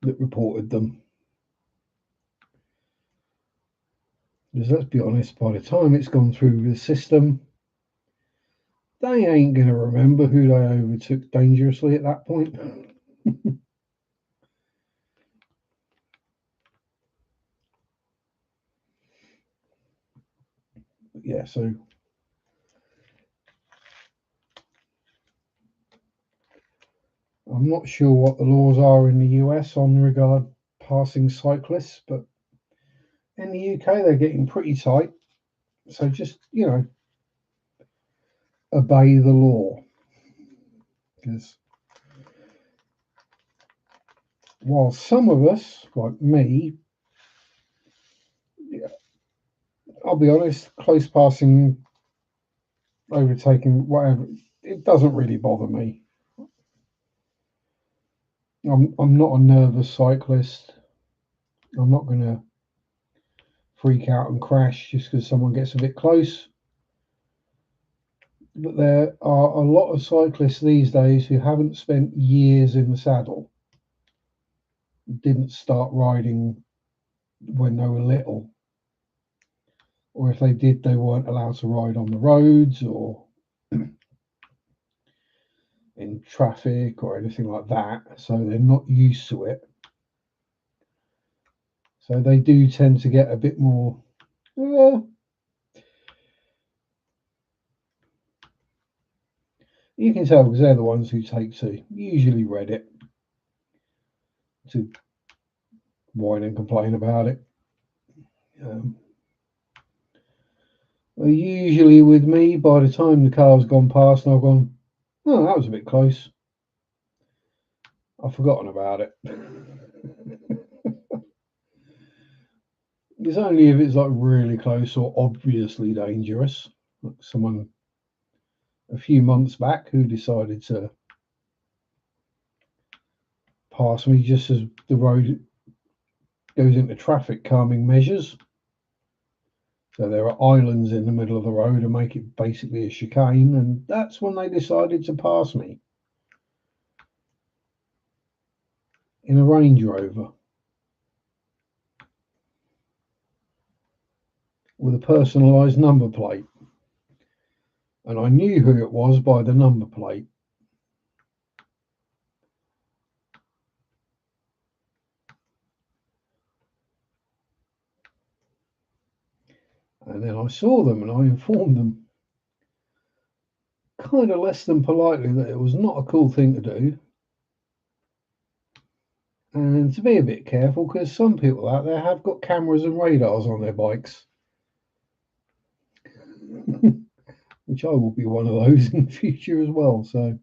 that reported them. Because let's be honest, by the time it's gone through the system, they ain't going to remember who they overtook dangerously at that point. Yeah, so I'm not sure what the laws are in the US on regard passing cyclists, but in the UK they're getting pretty tight. So just, obey the law. Because while some of us, like me, I'll be honest, close passing, overtaking, whatever, it doesn't really bother me. I'm not a nervous cyclist. I'm not going to freak out and crash just because someone gets a bit close. But there are a lot of cyclists these days who haven't spent years in the saddle, didn't start riding when they were little, or if they did, they weren't allowed to ride on the roads or in traffic or anything like that, so they're not used to it. So they do tend to get a bit more you can tell because they're the ones who take to usually Reddit to whine and complain about it. Well, usually with me, by the time the car's gone past and I've gone, oh, that was a bit close, I've forgotten about it. It's only if it's like really close or obviously dangerous. Like someone a few months back who decided to pass me just as the road goes into traffic calming measures. So there are islands in the middle of the road and make it basically a chicane, and that's when they decided to pass me in a Range Rover with a personalised number plate. And I knew who it was by the number plate. And then I saw them and I informed them, kind of less than politely, that it was not a cool thing to do. And to be a bit careful, because some people out there have got cameras and radars on their bikes. Which I will be one of those in the future as well. So,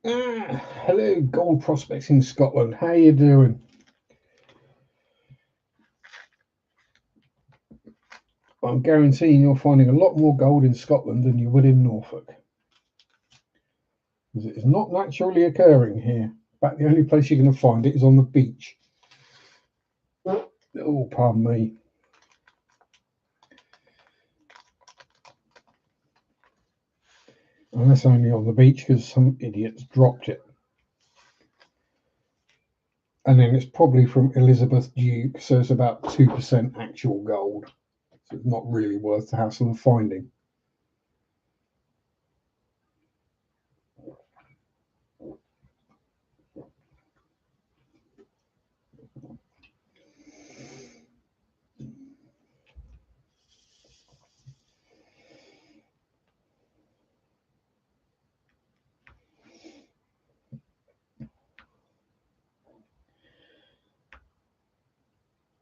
hello, gold prospects in Scotland. How you doing? I'm guaranteeing you're finding a lot more gold in Scotland than you would in Norfolk, because it is not naturally occurring here. In fact, the only place you're going to find it is on the beach. Oh, pardon me. And that's only on the beach because some idiots dropped it. And then it's probably from Elizabeth Duke, so it's about 2% actual gold. So it's not really worth the hassle of finding.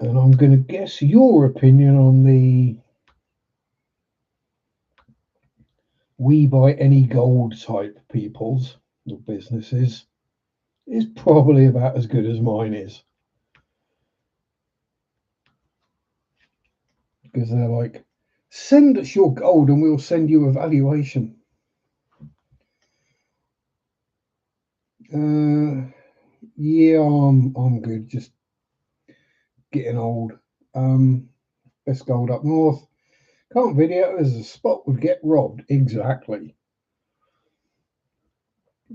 And I'm going to guess your opinion on the we buy any gold type peoples or businesses is probably about as good as mine is. Because they're like, send us your gold and we'll send you a valuation. Yeah, I'm good. Just getting old. Best gold up north. Can't video as a spot would get robbed. Exactly.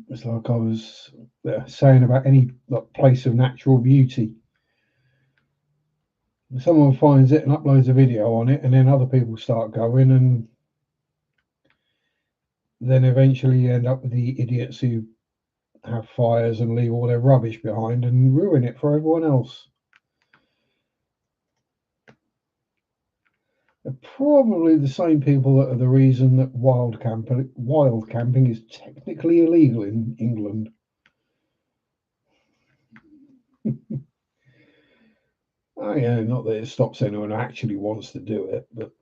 It's like I was saying about any like place of natural beauty. Someone finds it and uploads a video on it, and then other people start going, and then eventually you end up with the idiots who have fires and leave all their rubbish behind and ruin it for everyone else. They're probably the same people that are the reason that wild camping is technically illegal in England. Oh yeah, not that it stops anyone who actually wants to do it, but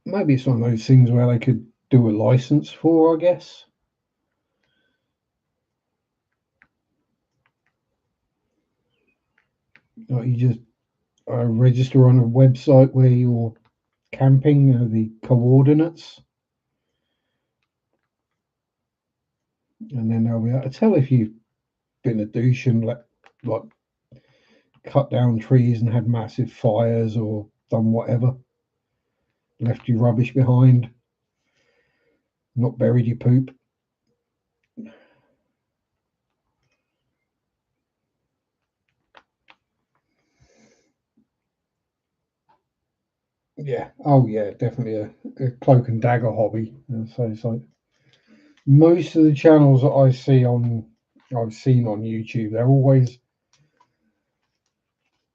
maybe it's one of those things where they could do a license for, I guess. Like you just register on a website where you're camping, the coordinates, and then they'll be able to tell if you've been a douche and like cut down trees and had massive fires or done whatever, left you rubbish behind, not buried your poop. Yeah. Oh, yeah. Definitely a cloak and dagger hobby. So it's like most of the channels that I've seen on YouTube, they're always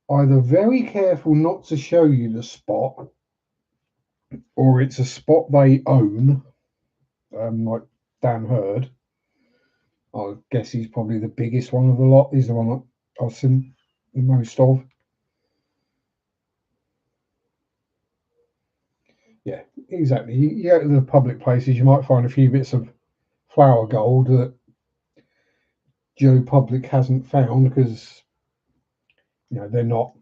either very careful not to show you the spot, or it's a spot they own. Like Dan Hurd, I guess he's probably the biggest one of the lot. He's the one that I've seen the most of. Yeah, exactly. You go to the public places, you might find a few bits of flower gold that Joe Public hasn't found because they're not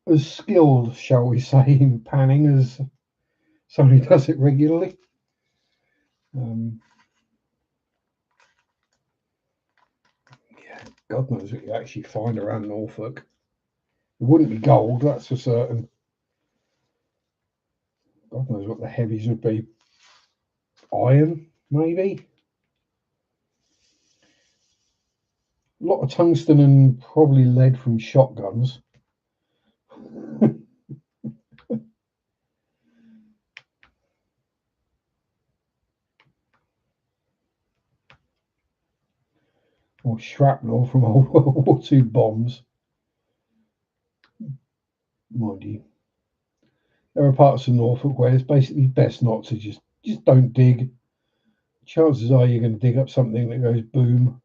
as skilled, shall we say, in panning as somebody does it regularly. Um, yeah, God knows what you actually find around Norfolk. It wouldn't be gold, that's for certain. God knows what the heavies would be. Iron, maybe. A lot of tungsten and probably lead from shotguns. Or shrapnel from old World War II bombs. Mind you, there are parts of Norfolk where it's basically best not to just don't dig. Chances are you're going to dig up something that goes boom.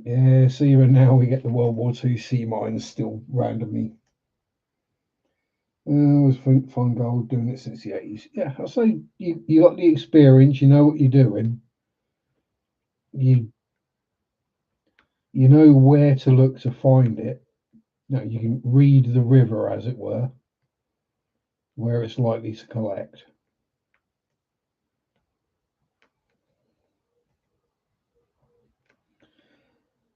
Yeah, so even now we get the World War II sea mines still randomly. I always find gold doing it since the 80s. Yeah, I say you got the experience, you know what you're doing. You you know where to look to find it. You can read the river, as it were, where it's likely to collect.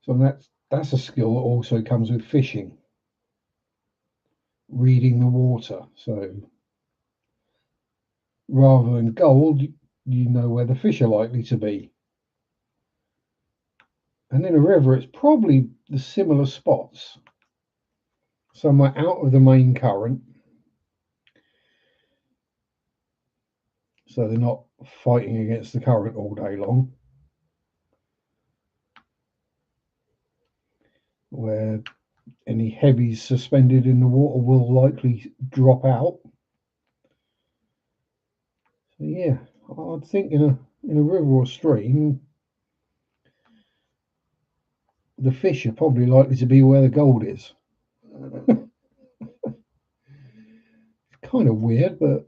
So that's a skill that also comes with fishing, reading the water. So rather than gold, you know where the fish are likely to be. And in a river, it's probably the similar spots, somewhere out of the main current, so they're not fighting against the current all day long, where any heavies suspended in the water will likely drop out. So yeah, I'd think in a river or stream, the fish are probably likely to be where the gold is. Kind of weird, but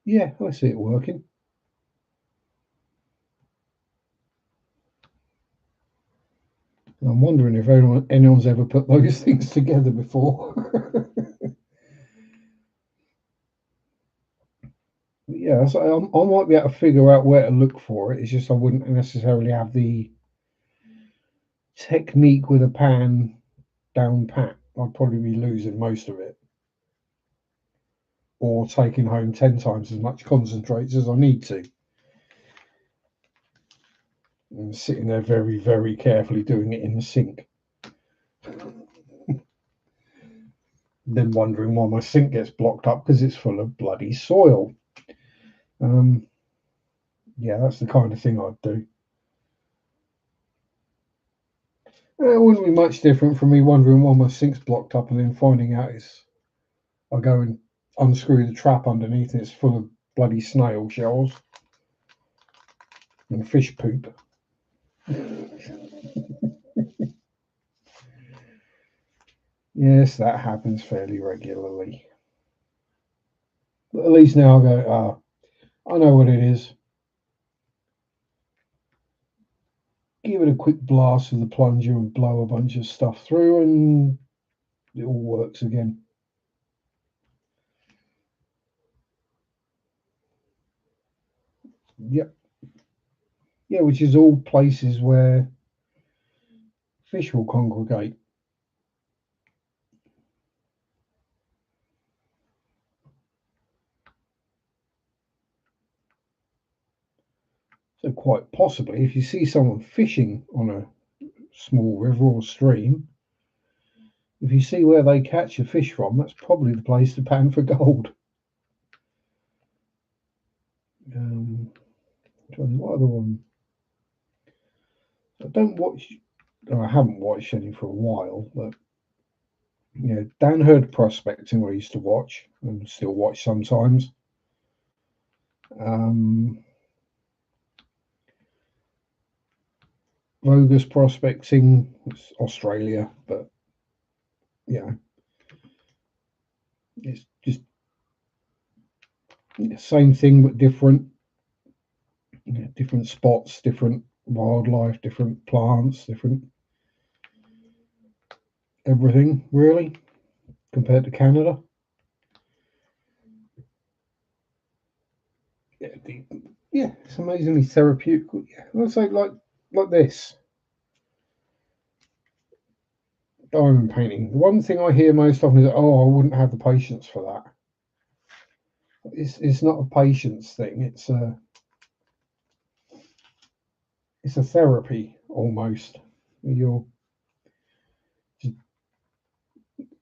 yeah, I see it working. I'm wondering if anyone's ever put those things together before. Yeah, so I might be able to figure out where to look for it. It's just I wouldn't necessarily have the technique with a pan down pat. I'd probably be losing most of it, or taking home 10 times as much concentrates as I need to, and sitting there very, very carefully doing it in the sink. Then wondering why my sink gets blocked up because it's full of bloody soil. Um, yeah, that's the kind of thing I'd do. It wouldn't be much different from me wondering why my sink's blocked up and then finding out I go and unscrew the trap underneath and it's full of bloody snail shells and fish poop. Yes, that happens fairly regularly. But at least now I go, I know what it is. Give it a quick blast with the plunger and blow a bunch of stuff through, and it all works again. Yep. Yeah, which is all places where fish will congregate. So quite possibly, if you see someone fishing on a small river or stream, if you see where they catch a fish from, that's probably the place to pan for gold. What other one? I don't watch. Or I haven't watched any for a while, but yeah, Dan Hurd prospecting I used to watch and still watch sometimes. Um, Vogus prospecting, it's Australia, but yeah, it's just same thing but different. Different spots, different wildlife, different plants, different everything really compared to Canada. Yeah, yeah, it's amazingly therapeutic. Yeah, I'd say like this diamond painting. The one thing I hear most often is, "Oh, I wouldn't have the patience for that." It's not a patience thing. It's a therapy almost. You're just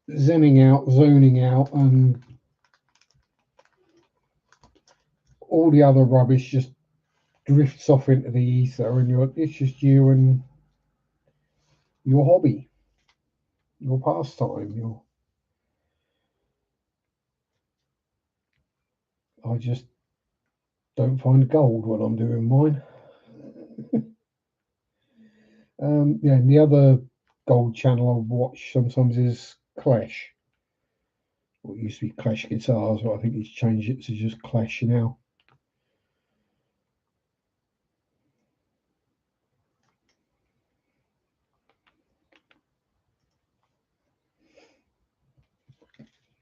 zenning out, zoning out, and all the other rubbish just drifts off into the ether, and it's just you and your hobby, your pastime. I just don't find gold when I'm doing mine. Yeah, and the other gold channel I watch sometimes is Clash. Well, it used to be Clash Guitars, but I think he's changed it to just Clash now.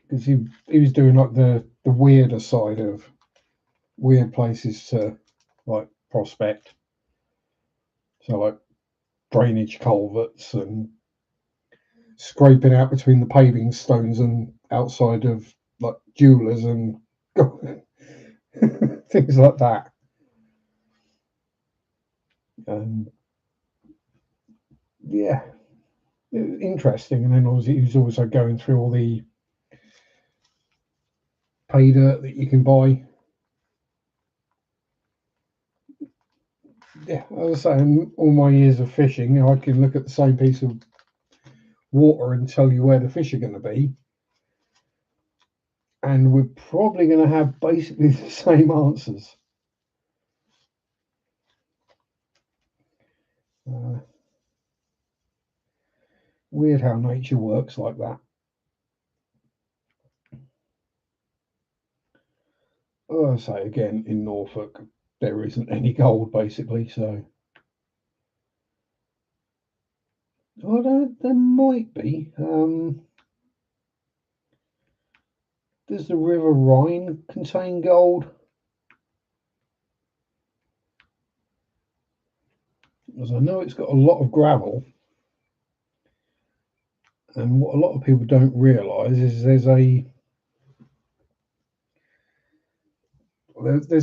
Because he was doing like the weirder side of weird places to like prospect. So like drainage culverts and scraping out between the paving stones and outside of like jewelers and things like that. And yeah, interesting. And then obviously he was also going through all the pay dirt that you can buy. Yeah, I was saying, all my years of fishing, I can look at the same piece of water and tell you where the fish are going to be, and we're probably going to have basically the same answers. Uh, Weird how nature works like that. I say again, in Norfolk, there isn't any gold basically, so there might be. Does the River Rhine contain gold? As I know it's got a lot of gravel, and what a lot of people don't realise is there's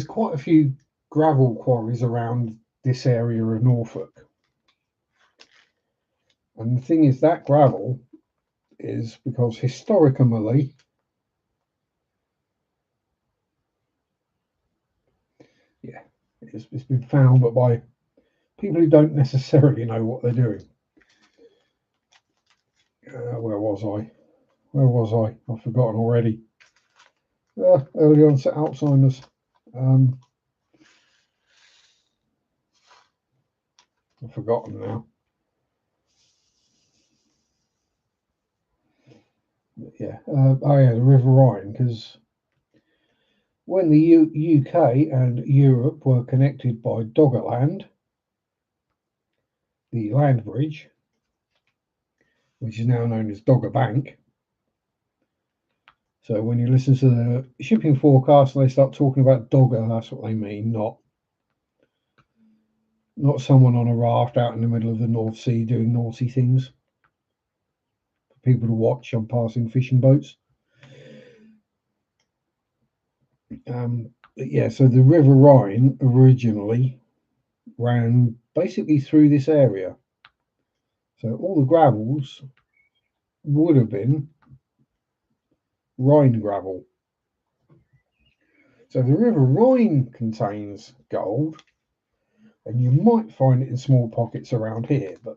quite a few gravel quarries around this area of Norfolk. And the thing is, that gravel is because historically, yeah, it's been found, but by people who don't necessarily know what they're doing. Where was I? Where was I? I've forgotten already. Early onset Alzheimer's. Um, I've forgotten now. Yeah. Oh yeah, the River Rhine. Because when the UK and Europe were connected by Doggerland, the land bridge, which is now known as Dogger Bank. So when you listen to the shipping forecast and they start talking about Dogger, that's what they mean, not not someone on a raft out in the middle of the North Sea doing naughty things for people to watch on passing fishing boats. But yeah, so the River Rhine originally ran basically through this area. So all the gravels would have been Rhine gravel. So the River Rhine contains gold, and you might find it in small pockets around here, but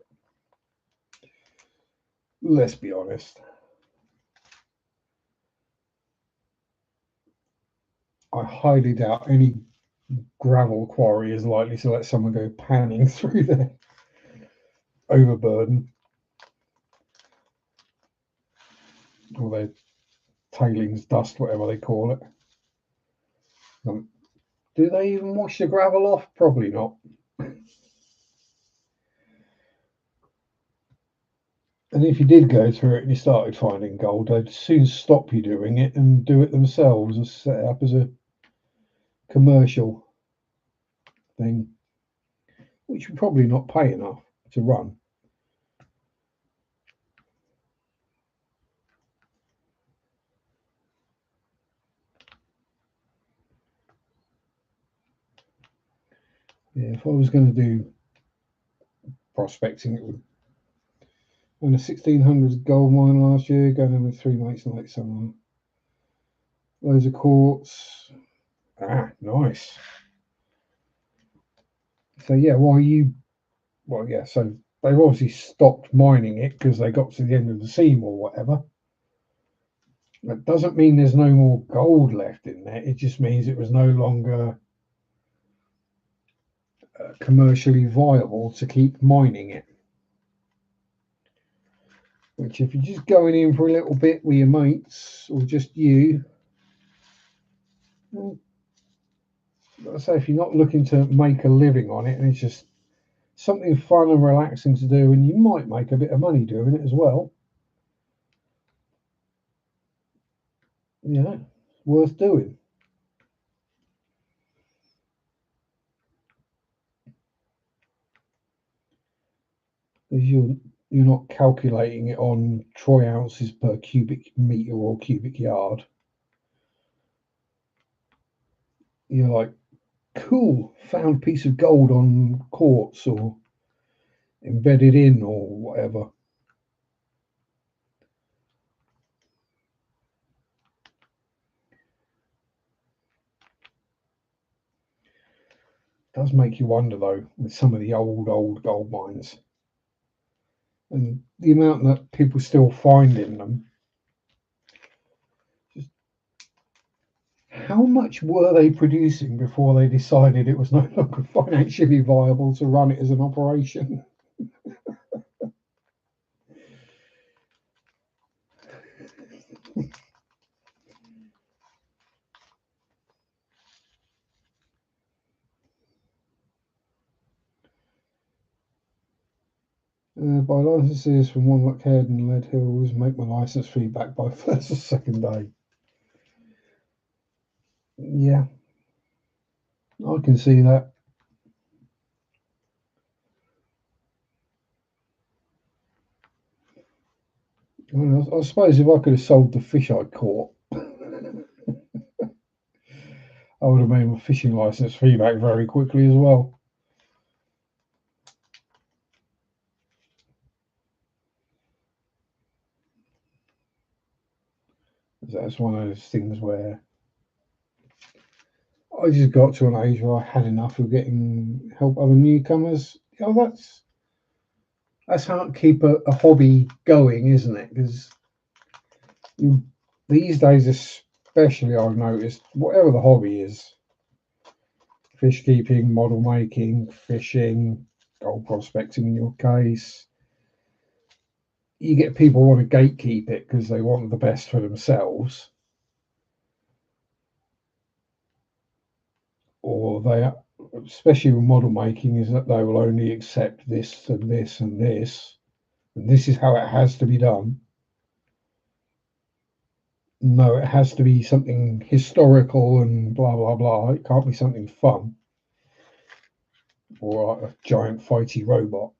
let's be honest, I highly doubt any gravel quarry is likely to let someone go panning through their overburden or their tailings dust, whatever they call it. Do they even wash the gravel off? Probably not. And if you did go through it and you started finding gold, they'd soon stop you doing it and do it themselves and set it up as a commercial thing, which would probably not pay enough to run. Yeah, if I was going to do prospecting, it would. On a 1600s gold mine last year, going in with three mates in late summer. Loads of quartz. Ah, nice. So yeah, why you? Well, yeah. So they've obviously stopped mining it because they got to the end of the seam or whatever. That doesn't mean there's no more gold left in there. It just means it was no longer commercially viable to keep mining it. Which, if you're just going in for a little bit with your mates or just you, well, I say if you're not looking to make a living on it and it's just something fun and relaxing to do, and you might make a bit of money doing it as well, yeah, worth doing. Because you're not calculating it on troy ounces per cubic meter or cubic yard. You're like, cool, found piece of gold on quartz or embedded in or whatever. It does make you wonder though, with some of the old gold mines and the amount that people still find in them. Just how much were they producing before they decided it was no longer financially viable to run it as an operation? By licenses from Wanlock Head and Lead Hills, make my license fee back by first or second day. Yeah, I can see that. I suppose if I could have sold the fish I caught, I would have made my fishing license fee back very quickly as well. That's one of those things where I just got to an age where I had enough of getting help other newcomers. That's how to keep a hobby going, isn't it? Because these days, especially, I've noticed whatever the hobby is, fish keeping, model making, fishing, gold prospecting in your case, you get people want to gatekeep it because they want the best for themselves, or they, especially with model making, is that they will only accept this and this and this, and this is how it has to be done. No, it has to be something historical and blah blah blah. It can't be something fun or like a giant fighty robot.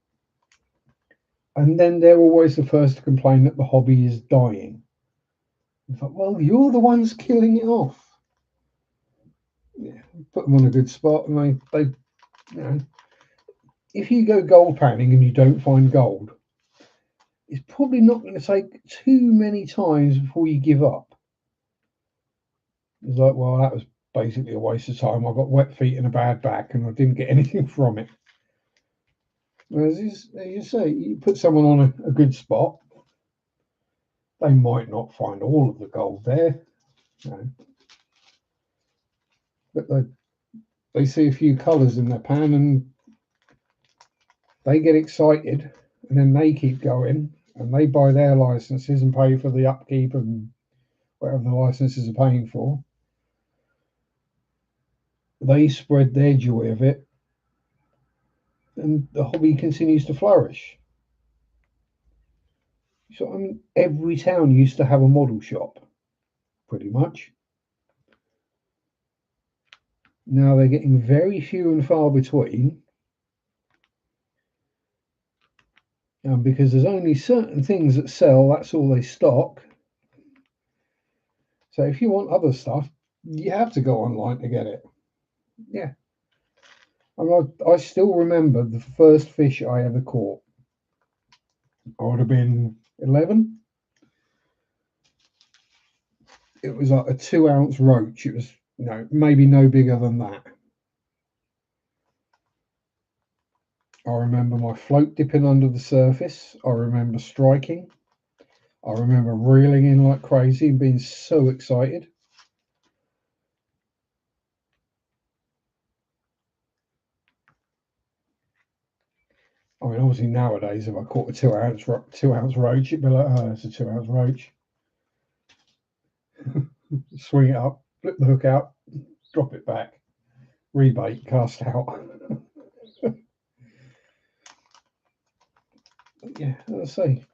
And then they're always the first to complain that the hobby is dying. It's like, well, you're the ones killing it off. Yeah, put them on a good spot, and they you know, if you go gold panning and you don't find gold, it's probably not going to take too many times before you give up. It's like, well, that was basically a waste of time. I got wet feet and a bad back, and I didn't get anything from it. Whereas, as you say, you put someone on a good spot, they might not find all of the gold there, you know, but they see a few colours in their pan and they get excited, and then they keep going and they buy their licenses and pay for the upkeep and whatever the licenses are paying for. They spread their joy of it, and the hobby continues to flourish. So, I mean, every town used to have a model shop, pretty much. Now they're getting very few and far between, because there's only certain things that sell, that's all they stock. So if you want other stuff, you have to go online to get it. Yeah. I still remember the first fish I ever caught. I would have been 11. It was like a 2-ounce roach. It was, maybe no bigger than that. I remember my float dipping under the surface. I remember striking. I remember reeling in like crazy and being so excited. I mean, obviously nowadays, if I caught a 2-ounce roach, it'd be like, oh, it's a 2-ounce roach. Swing it up, flip the hook out, drop it back, rebait, cast out. Yeah, as I say,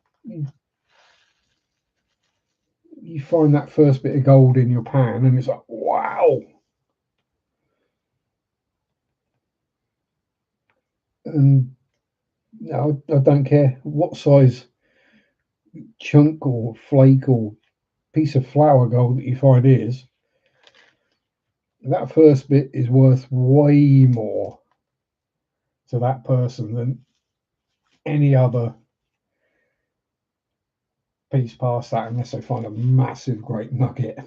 you find that first bit of gold in your pan, and it's like, wow. And no, I don't care what size chunk or flake or piece of flour gold that you find is. That first bit is worth way more to that person than any other piece past that, unless they find a massive great nugget.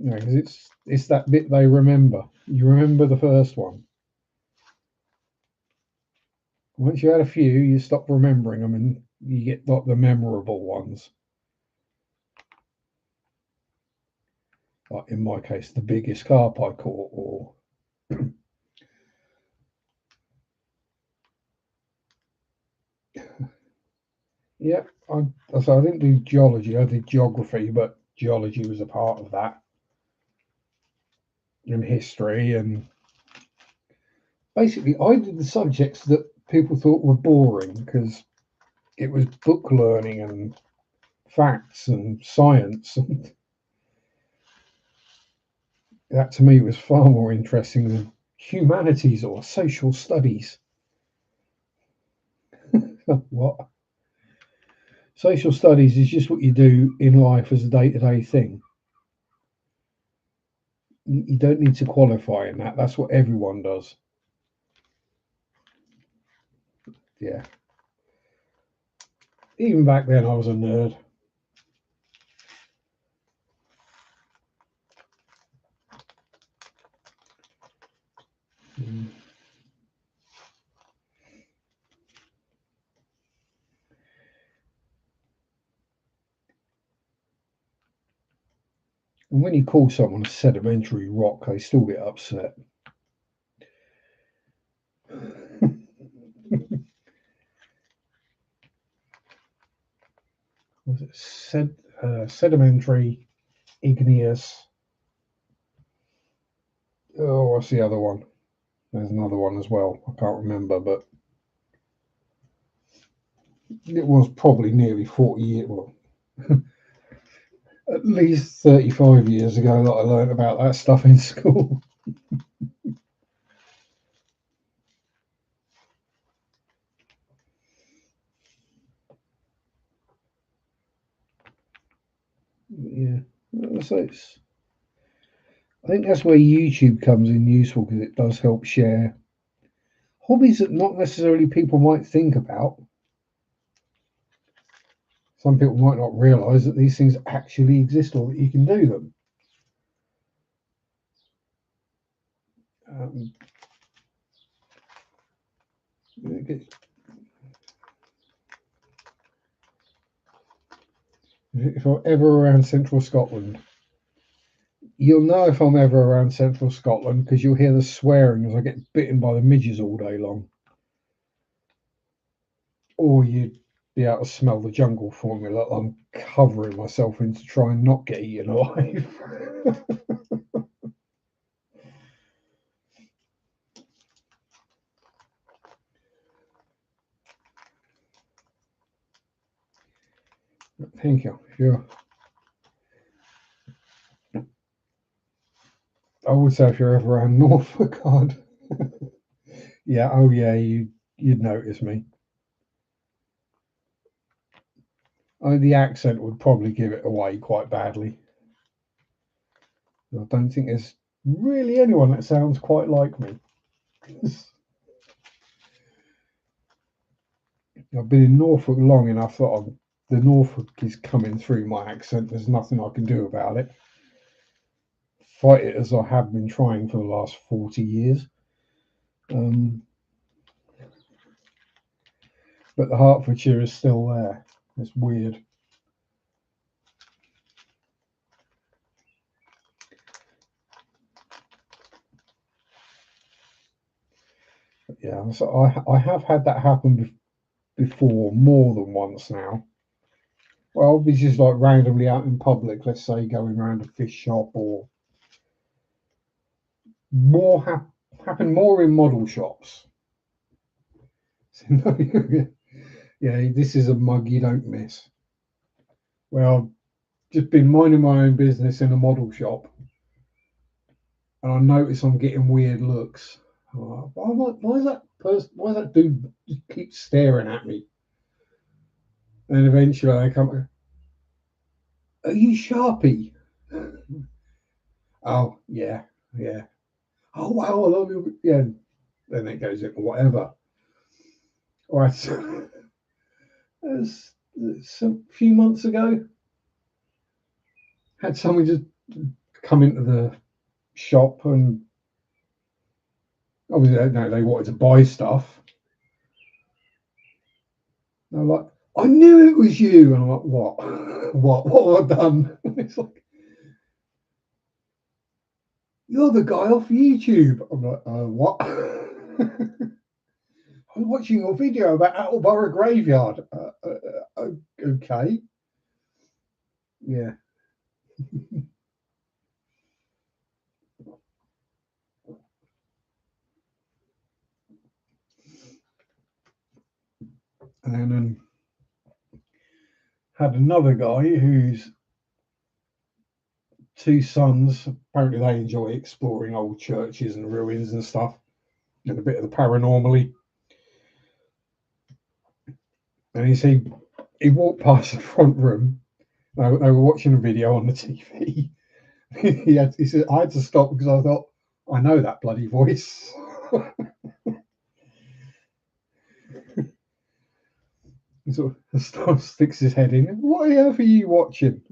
Because it's that bit they remember. You remember the first one. Once you had a few, you stop remembering them, and you get like the memorable ones. Like in my case, the biggest carp I caught, or yeah, I didn't do geology. I did geography, but geology was a part of that, and history, and basically, I did the subjects that people thought were boring because it was book learning and facts and science. And that to me was far more interesting than humanities or social studies. What? Social studies is just what you do in life as a day-to-day thing. You don't need to qualify in that. That's what everyone does. Yeah. Even back then, I was a nerd. Mm. And when you call someone a sedimentary rock, they still get upset. Was it sedimentary, igneous? Oh, what's the other one? There's another one as well. I can't remember, but it was probably nearly 40 years, well, at least 35 years ago that I learned about that stuff in school. Yeah. So I think that's where YouTube comes in useful because it does help share hobbies that not necessarily people might think about. Some people might not realise that these things actually exist or that you can do them. Um, if I'm ever around central Scotland, you'll know if I'm ever around central Scotland because you'll hear the swearing as I get bitten by the midges all day long. Or you'd be able to smell the jungle formula that I'm covering myself in to try and not get eaten alive. Thank you. I would say if you're ever around Norfolk, God, yeah, oh yeah, you'd notice me. I mean, the accent would probably give it away quite badly. I don't think there's really anyone that sounds quite like me. I've been in Norfolk long enough that the Norfolk is coming through my accent. There's nothing I can do about it. Fight it as I have been trying for the last 40 years. Um, but the Hertfordshire is still there. It's weird. But yeah, so I have had that happen before more than once now. Well, this is like randomly out in public, let's say going around a fish shop or more happen more in model shops. Yeah, this is a mug you don't miss. Well, just been minding my own business in a model shop, and I notice I'm getting weird looks. Why is that dude just keep staring at me? And eventually I come, are you Sharpie? Oh yeah, yeah. Oh wow, I love you. Yeah. Then it goes into whatever. All right. A few months ago, had someone just come into the shop and obviously they wanted to buy stuff. And I'm like, I knew it was you. And I'm like, what? What have I done? It's like, you're the guy off YouTube. I'm like, what? I'm watching your video about Attleborough Graveyard. Okay. Yeah. And then had another guy whose two sons, apparently they enjoy exploring old churches and ruins and stuff, and a bit of the paranormally. And he walked past the front room. They were watching a video on the TV. He said, I had to stop because I thought, I know that bloody voice. He sort of sticks his head in. What on earth are you watching?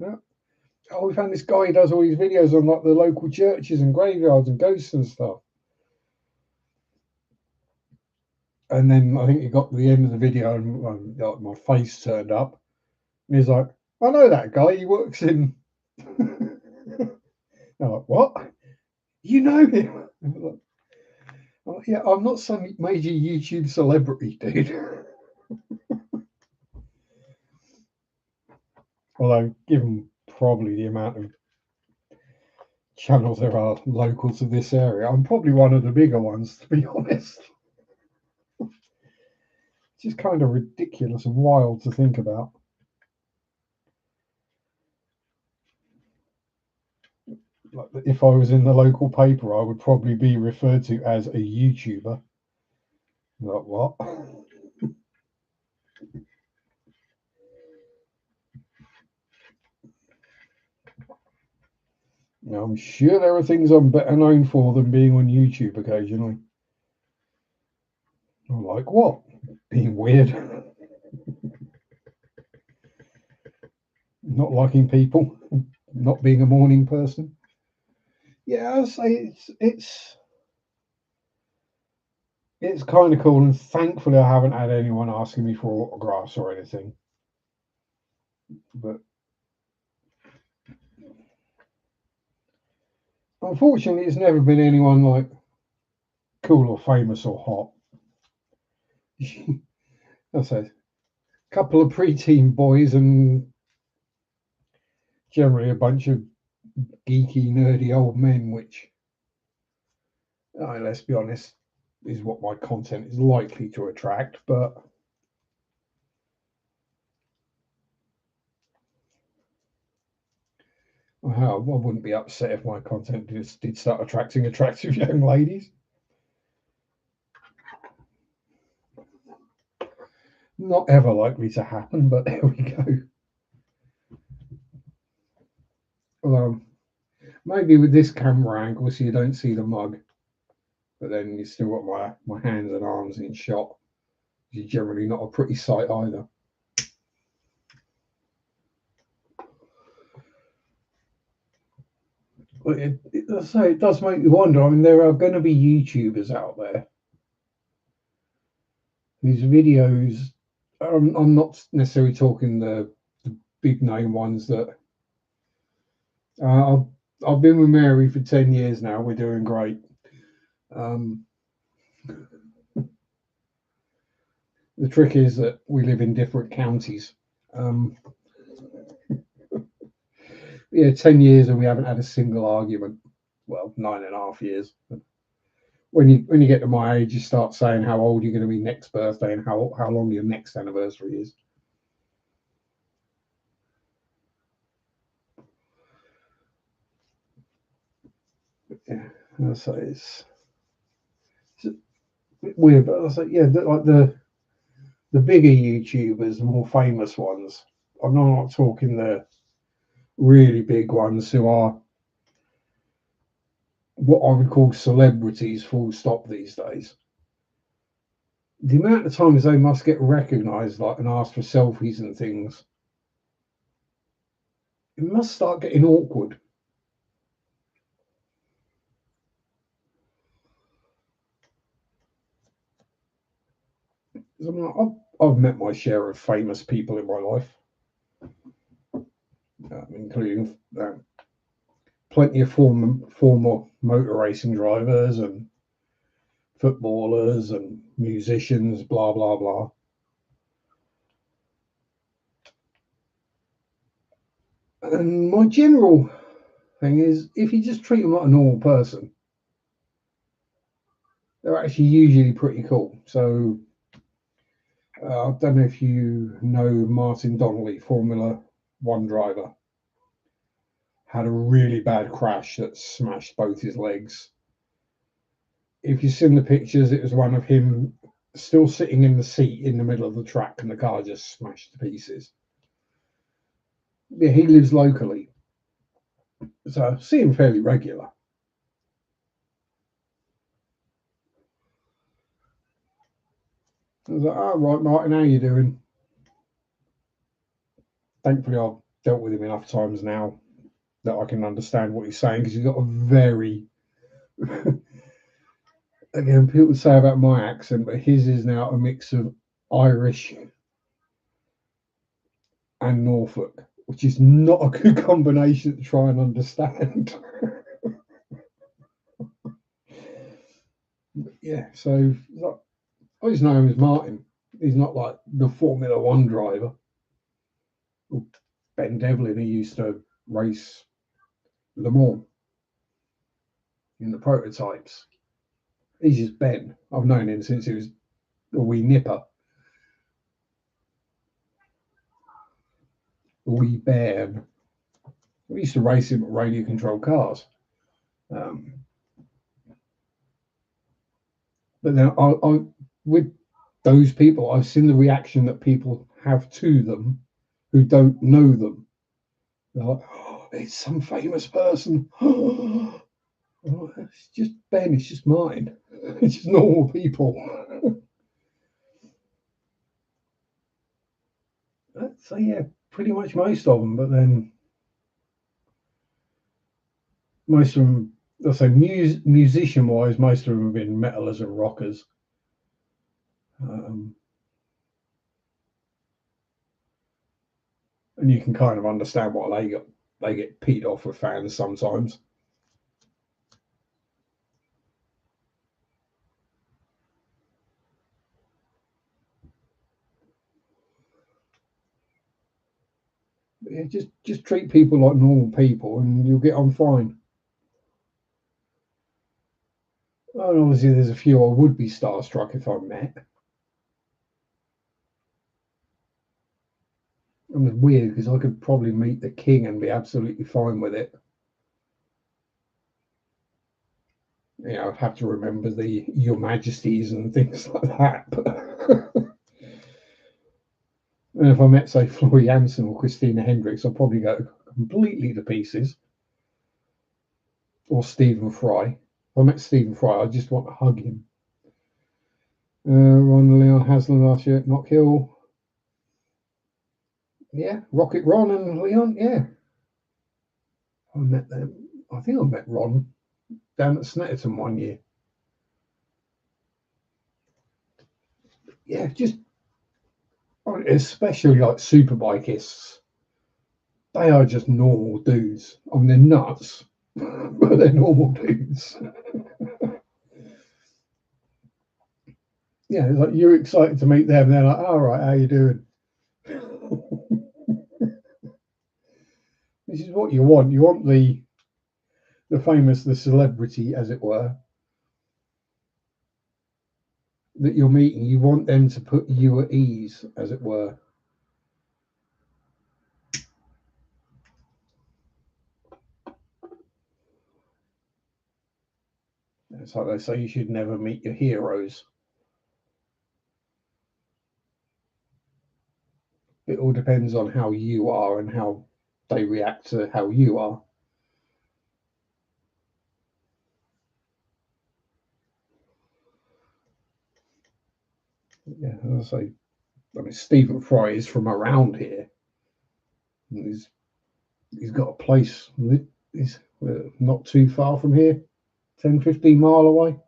Oh, we found this guy who does all these videos on like the local churches and graveyards and ghosts and stuff. And then I think he got to the end of the video and my face turned up. And he's like, I know that guy. He works in. I'm like, what? You know him? I'm like, oh, yeah, I'm not some major YouTube celebrity, dude. Although, given probably the amount of channels there are local to this area, I'm probably one of the bigger ones, to be honest. It's just kind of ridiculous and wild to think about. Like, if I was in the local paper, I would probably be referred to as a YouTuber. Like, what? Now, I'm sure there are things I'm better known for than being on YouTube occasionally. I'm like, what? Being weird, not liking people, not being a morning person. Yeah, I'd say it's kind of cool, and thankfully I haven't had anyone asking me for autographs or anything. But unfortunately, it's never been anyone like cool or famous or hot. I say a couple of preteen boys and generally a bunch of geeky, nerdy old men, which, let's be honest, is what my content is likely to attract. But I wouldn't be upset if my content did start attracting attractive young ladies. Not ever likely to happen, but there we go. Although maybe with this camera angle, so you don't see the mug, but then you still got my hands and arms in shot. Which is generally not a pretty sight either. But it does make you wonder. I mean, there are going to be YouTubers out there whose videos. I'm not necessarily talking the big name ones that. I've been with Mary for 10 years now. We're doing great. Um, the trick is that we live in different counties. Um, yeah, 10 years and we haven't had a single argument. Well, 9.5 years. When you get to my age, you start saying how old you're going to be next birthday and how long your next anniversary is. Yeah, so it's a bit weird, but I was like, yeah, like the bigger YouTubers, the more famous ones. I'm not talking the really big ones who are what I would call celebrities, full stop, these days. The amount of times they must get recognised, like, and asked for selfies and things, it must start getting awkward. I've met my share of famous people in my life, including plenty of former motor racing drivers and footballers and musicians, blah blah blah. And my general thing is, if you just treat them like a normal person, they're actually usually pretty cool. So I don't know if you know Martin Donnelly, Formula One driver, had a really bad crash that smashed both his legs. If you've seen the pictures, it was one of him still sitting in the seat in the middle of the track and the car just smashed to pieces. Yeah, he lives locally, so I see him fairly regular. I was like, oh, right, Martin, how you doing? Thankfully, I've dealt with him enough times now that I can understand what he's saying, because he's got a very, again, people say about my accent, but his is now a mix of Irish and Norfolk, which is not a good combination to try and understand. Yeah, so I just know him as Martin. He's not like the Formula One driver. Ben Devlin, he used to race Le Mans in the prototypes. He's just Ben. I've known him since he was a wee nipper, a wee bairn. We used to race him at radio controlled cars. Um, but then with those people, I've seen the reaction that people have to them who don't know them. They're like, oh, it's some famous person. Oh, it's just Ben, it's just mine. It's just normal people. So yeah, pretty much most of them. But then most of them, let's say musician-wise, most of them have been metalers and rockers. Um, and you can kind of understand what they get peed off with fans sometimes. But yeah, just treat people like normal people, and you'll get on fine. And obviously, there's a few I would be starstruck if I met. And it's weird because I could probably meet the king and be absolutely fine with it. You know, I'd have to remember the Your Majesties and things like that. But and if I met, say, Floor Jansen or Christina Hendricks, I'd probably go completely to pieces. Or Stephen Fry. If I met Stephen Fry, I just want to hug him. Ron Leon Haslam last year, Knock Hill. Yeah, Rocket Ron and Leon. Yeah, I met them. I think I met Ron down at Snetterton one year. Yeah, just especially like superbikists. They are just normal dudes. I mean, they're nuts, but they're normal dudes. Yeah, it's like you're excited to meet them. They're like, "All right, how you doing?" This is what you want. You want the famous, the celebrity, as it were, that you're meeting. You want them to put you at ease, as it were. It's like they say you should never meet your heroes. It all depends on how you are and how they react to how you are. Yeah, as I say, I mean, Stephen Fry is from around here. He's got a place. He's not too far from here, 10, 15 mile away.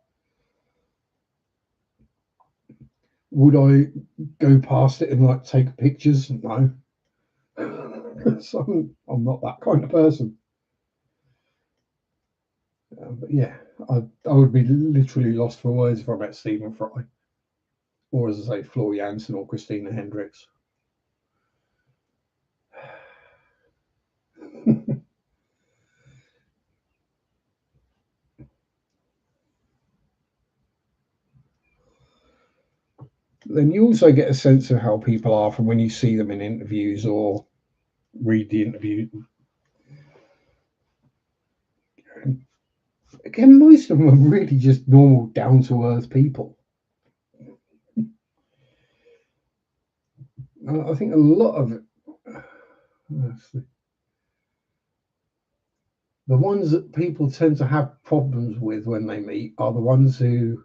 Would I go past it and like take pictures? No. So I'm not that kind of person. But yeah, I would be literally lost for words if I met Stephen Fry, or as I say, Floor Jansen or Christina Hendricks. Then you also get a sense of how people are from when you see them in interviews or read the interview. And again, most of them are really just normal, down to earth people. I think a lot of it, the ones that people tend to have problems with when they meet are the ones who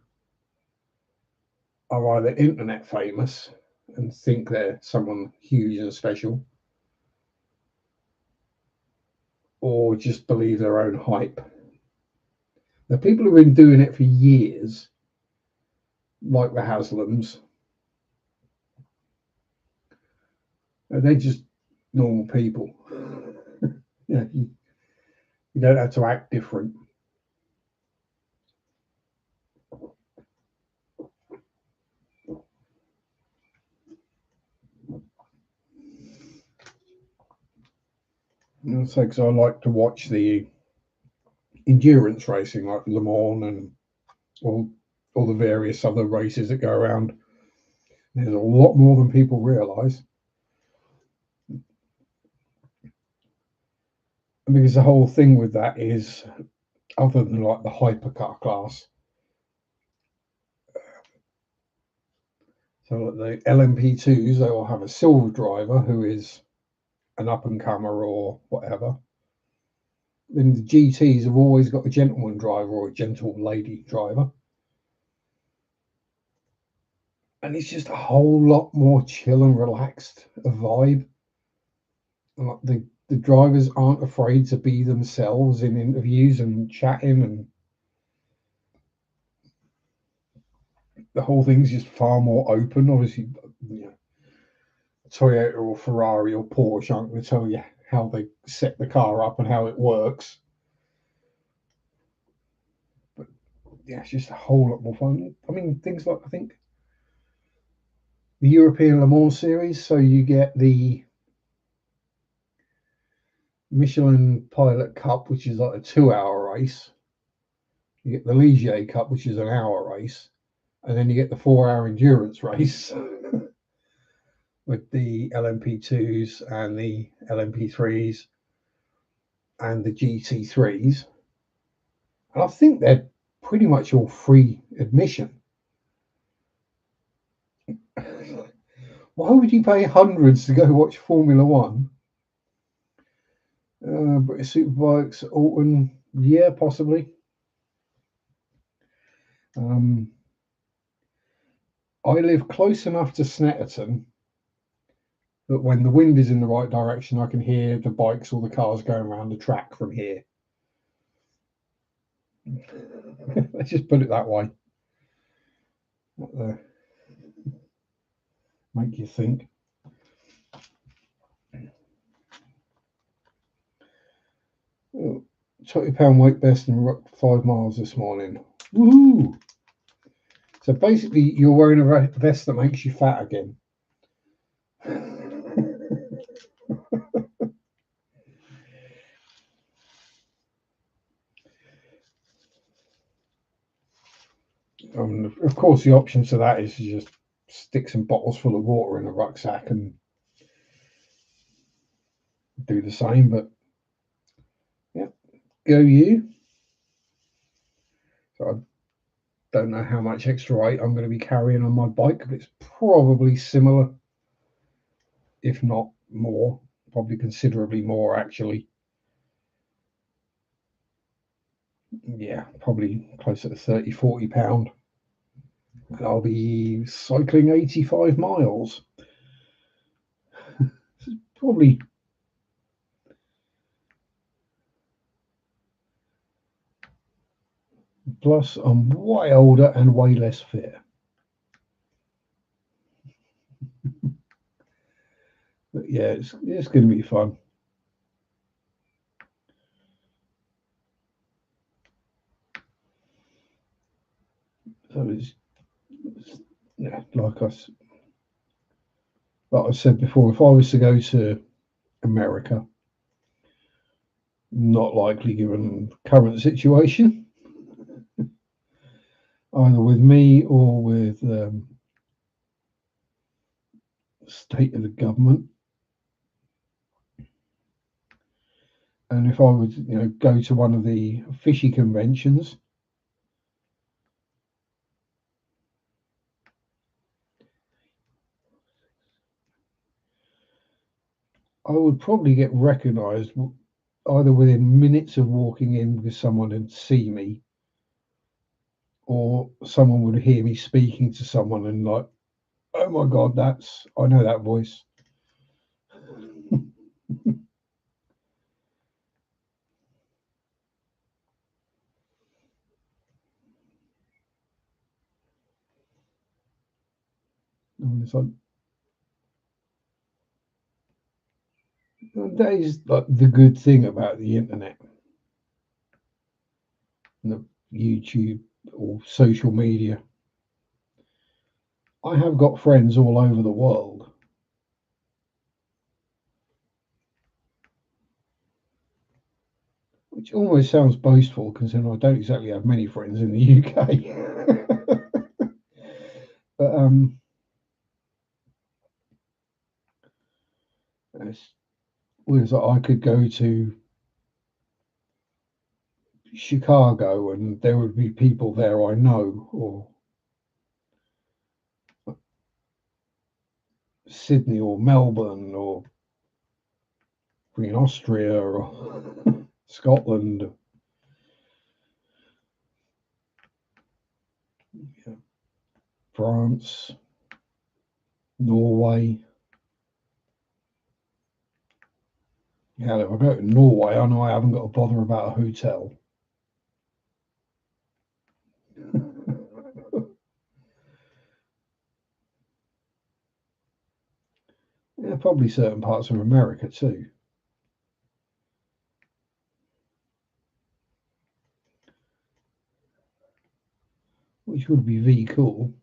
are either internet famous and think they're someone huge and special, or just believe their own hype. The people who've been doing it for years, like the Haslams, they're just normal people. You don't have to act different. And so, because I like to watch the endurance racing, like Le Mans and all, all the various other races that go around. There's a lot more than people realise. Because the whole thing with that is, other than like the hypercar class, so like the LMP2s, they will have a silver driver who is an up and comer or whatever. Then the GTs have always got a gentleman driver or a gentle lady driver, and it's just a whole lot more chill and relaxed a vibe. And like the drivers aren't afraid to be themselves in interviews and chatting, and the whole thing's just far more open. Obviously, you know, Toyota or Ferrari or Porsche aren't going to tell you how they set the car up and how it works. But yeah, it's just a whole lot more fun. I mean, things like I think the European Le Mans series. So you get the Michelin Pilot Cup, which is like a 2 hour race. You get the Ligier Cup, which is an hour race, and then you get the 4 hour endurance race with the LMP2s and the LMP3s and the GT3s. And I think they're pretty much all free admission. Why would you pay hundreds to go watch Formula One? British Superbikes, Alton, yeah, possibly. Um, I live close enough to Snetterton that when the wind is in the right direction, I can hear the bikes or the cars going around the track from here. Let's just put it that way. Make you think. Oh, £20 weight best and rocked 5 miles this morning. Woohoo! So basically, you're wearing a vest that makes you fat again. Of course, the option to that is you just stick some bottles full of water in a rucksack and do the same. But yeah, go you. So I don't know how much extra weight I'm going to be carrying on my bike, but it's probably similar, if not more, probably considerably more actually. Yeah, probably closer to 30, £40. And I'll be cycling 85 miles. Probably plus I'm way older and way less fit. But yeah, it's going to be fun. So yeah, like I said before, if I was to go to America, not likely given current situation, either with me or with state of the government. And if I would, go to one of the fishy conventions, I would probably get recognised either within minutes of walking in because someone would see me, or someone would hear me speaking to someone and like, oh my god, I know that voice. And it's like, that is like the good thing about the internet and the YouTube or social media. I have got friends all over the world. Which almost sounds boastful considering I don't exactly have many friends in the UK. But whereas I could go to Chicago and there would be people there I know, or Sydney or Melbourne or in Austria or Scotland, France, Norway. Yeah, if I go to Norway, I know I haven't got to bother about a hotel. Yeah, probably certain parts of America too, which would be really cool.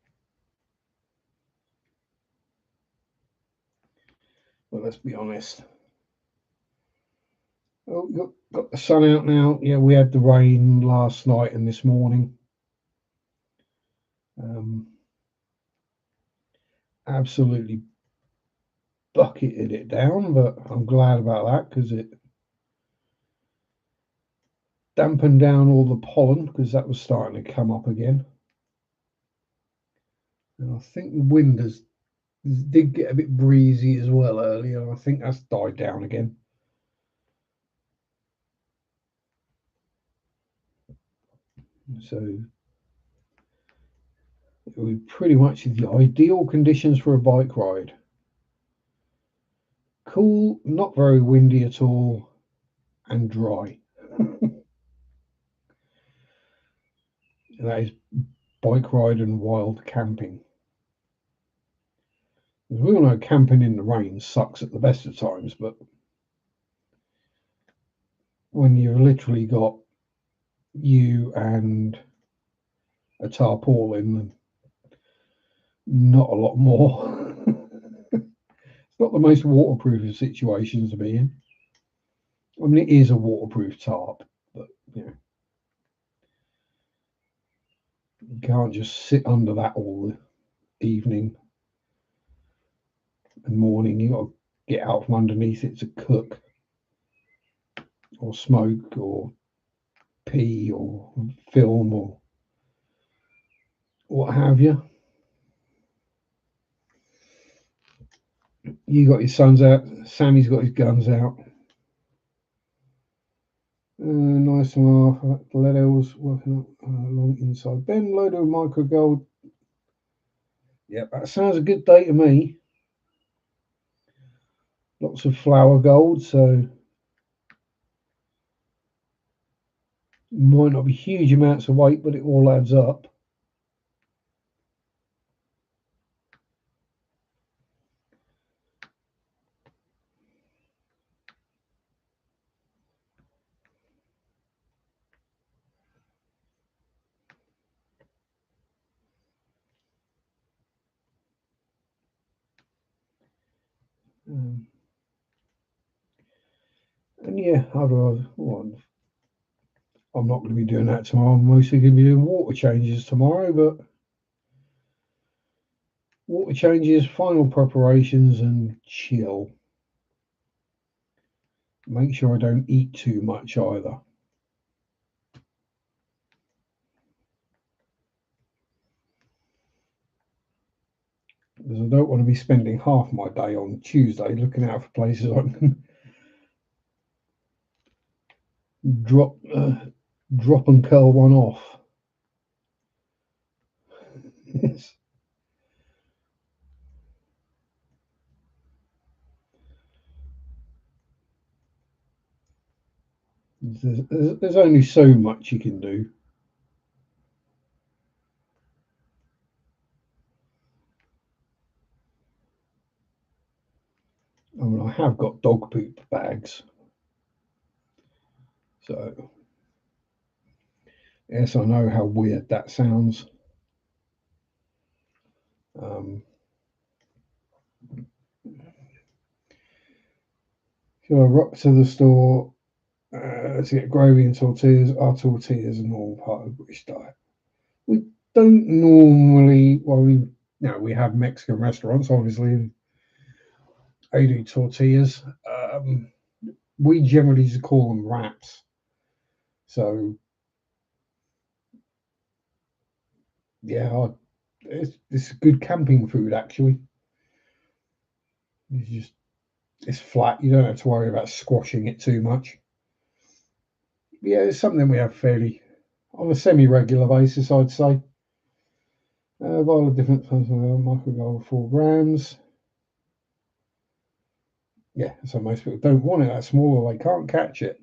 But let's be honest. Oh, got the sun out now. Yeah, we had the rain last night and this morning. Um, Absolutely bucketed it down, but I'm glad about that because it dampened down all the pollen because that was starting to come up again. And I think the wind did get a bit breezy as well earlier. I think that's died down again. So it was pretty much the ideal conditions for a bike ride. Cool, not very windy at all, and dry. And that is bike ride and wild camping. As we all know, camping in the rain sucks at the best of times, but when you've literally got you and a tarpaulin and not a lot more, it's not the most waterproof of situations to be in. I mean, it is a waterproof tarp, but you know, you can't just sit under that all the evening and morning. You got to get out from underneath it to cook or smoke or pee or film or what have you. You got your sons out. Sammy's got his guns out. Nice and laugh. Ledo's working along inside. Ben Lodo micro gold. Yep, that sounds a good day to me. Lots of flower gold, so might not be huge amounts of weight, but it all adds up. Um, and yeah, I'm not going to be doing that tomorrow. I'm mostly going to be doing water changes tomorrow, but water changes, final preparations, and chill. Make sure I don't eat too much either. Because I don't want to be spending half my day on Tuesday looking out for places I can drop and curl one off. Yes. There's only so much you can do. I mean, I have got dog poop bags. So, yes, I know how weird that sounds. Um, so I rock to the store to get gravy and tortillas. Our tortillas are all part of the British diet. We don't normally, well, we have Mexican restaurants, obviously, and they do tortillas. We generally just call them wraps. So, yeah, it's good camping food, actually. It's flat. You don't have to worry about squashing it too much. Yeah, it's something we have fairly on a semi-regular basis, I'd say. Violet different microgold 4 grams. Yeah, so most people don't want it that small, or they can't catch it,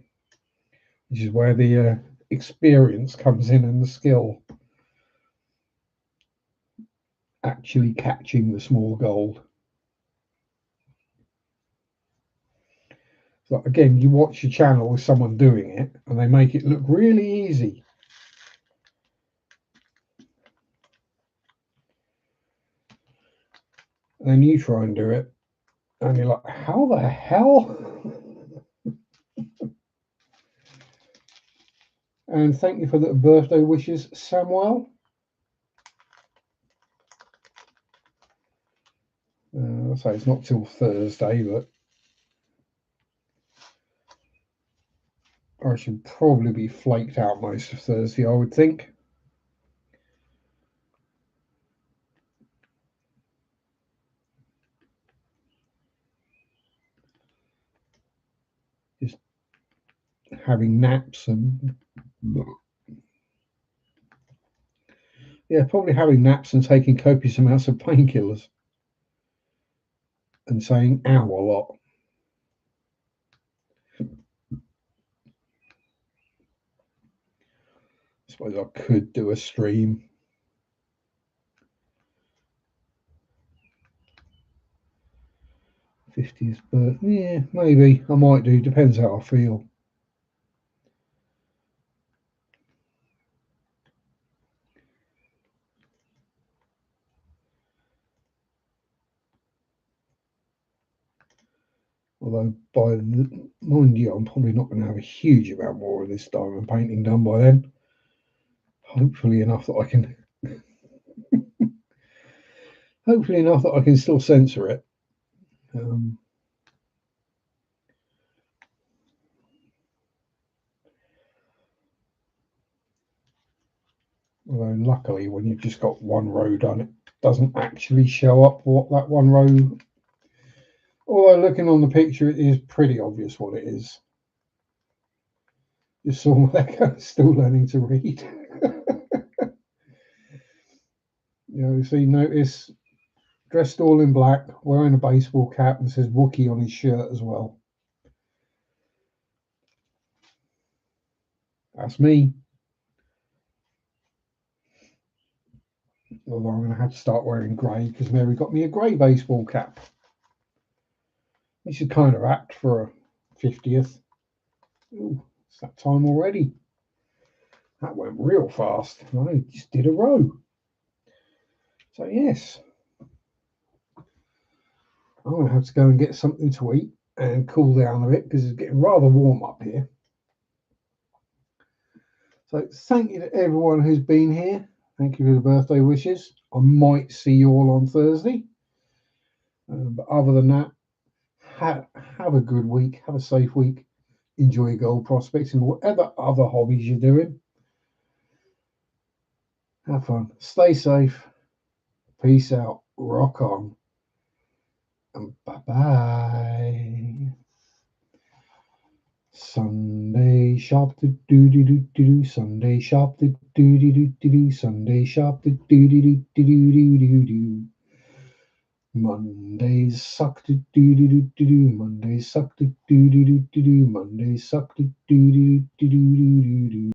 which is where the experience comes in and the skill actually catching the small gold. So again, you watch your channel with someone doing it, and they make it look really easy. And then you try and do it, and you're like, how the hell? And thank you for the birthday wishes, Samuel. So it's not till Thursday, but I should probably be flaked out most of Thursday, I would think. Just having naps and yeah, probably having naps and taking copious amounts of painkillers and saying ow a lot. I suppose I could do a stream. '50th birthday, yeah, maybe I might do. Depends how I feel. Although, mind you, I'm probably not going to have a huge amount more of this diamond painting done by then. Hopefully enough that I can. Hopefully enough that I can still censor it. Although luckily, when you've just got one row done, it doesn't actually show up what that one row. Although looking on the picture, it is pretty obvious what it is. You saw my still learning to read. So you notice dressed all in black, wearing a baseball cap, and says Wookie on his shirt as well. That's me. Although I'm going to have to start wearing grey because Mary got me a grey baseball cap. Which is kind of apt for a 50th. Ooh, it's that time already. That went real fast. I just did a row. So yes, I'm going to have to go and get something to eat and cool down a bit because it's getting rather warm up here. So thank you to everyone who's been here. Thank you for the birthday wishes. I might see you all on Thursday. But other than that, have a good week. Have a safe week. Enjoy gold prospecting, whatever other hobbies you're doing. Have fun. Stay safe. Peace out. Rock on. And bye-bye. Sunday sharp do do do do do. Sunday sharp do do do do do. Sunday sharp do do do do do do do do. Mondays suck do do do do do do. Mondays suck do do do do do do. Mondays suck do do do do do do do do.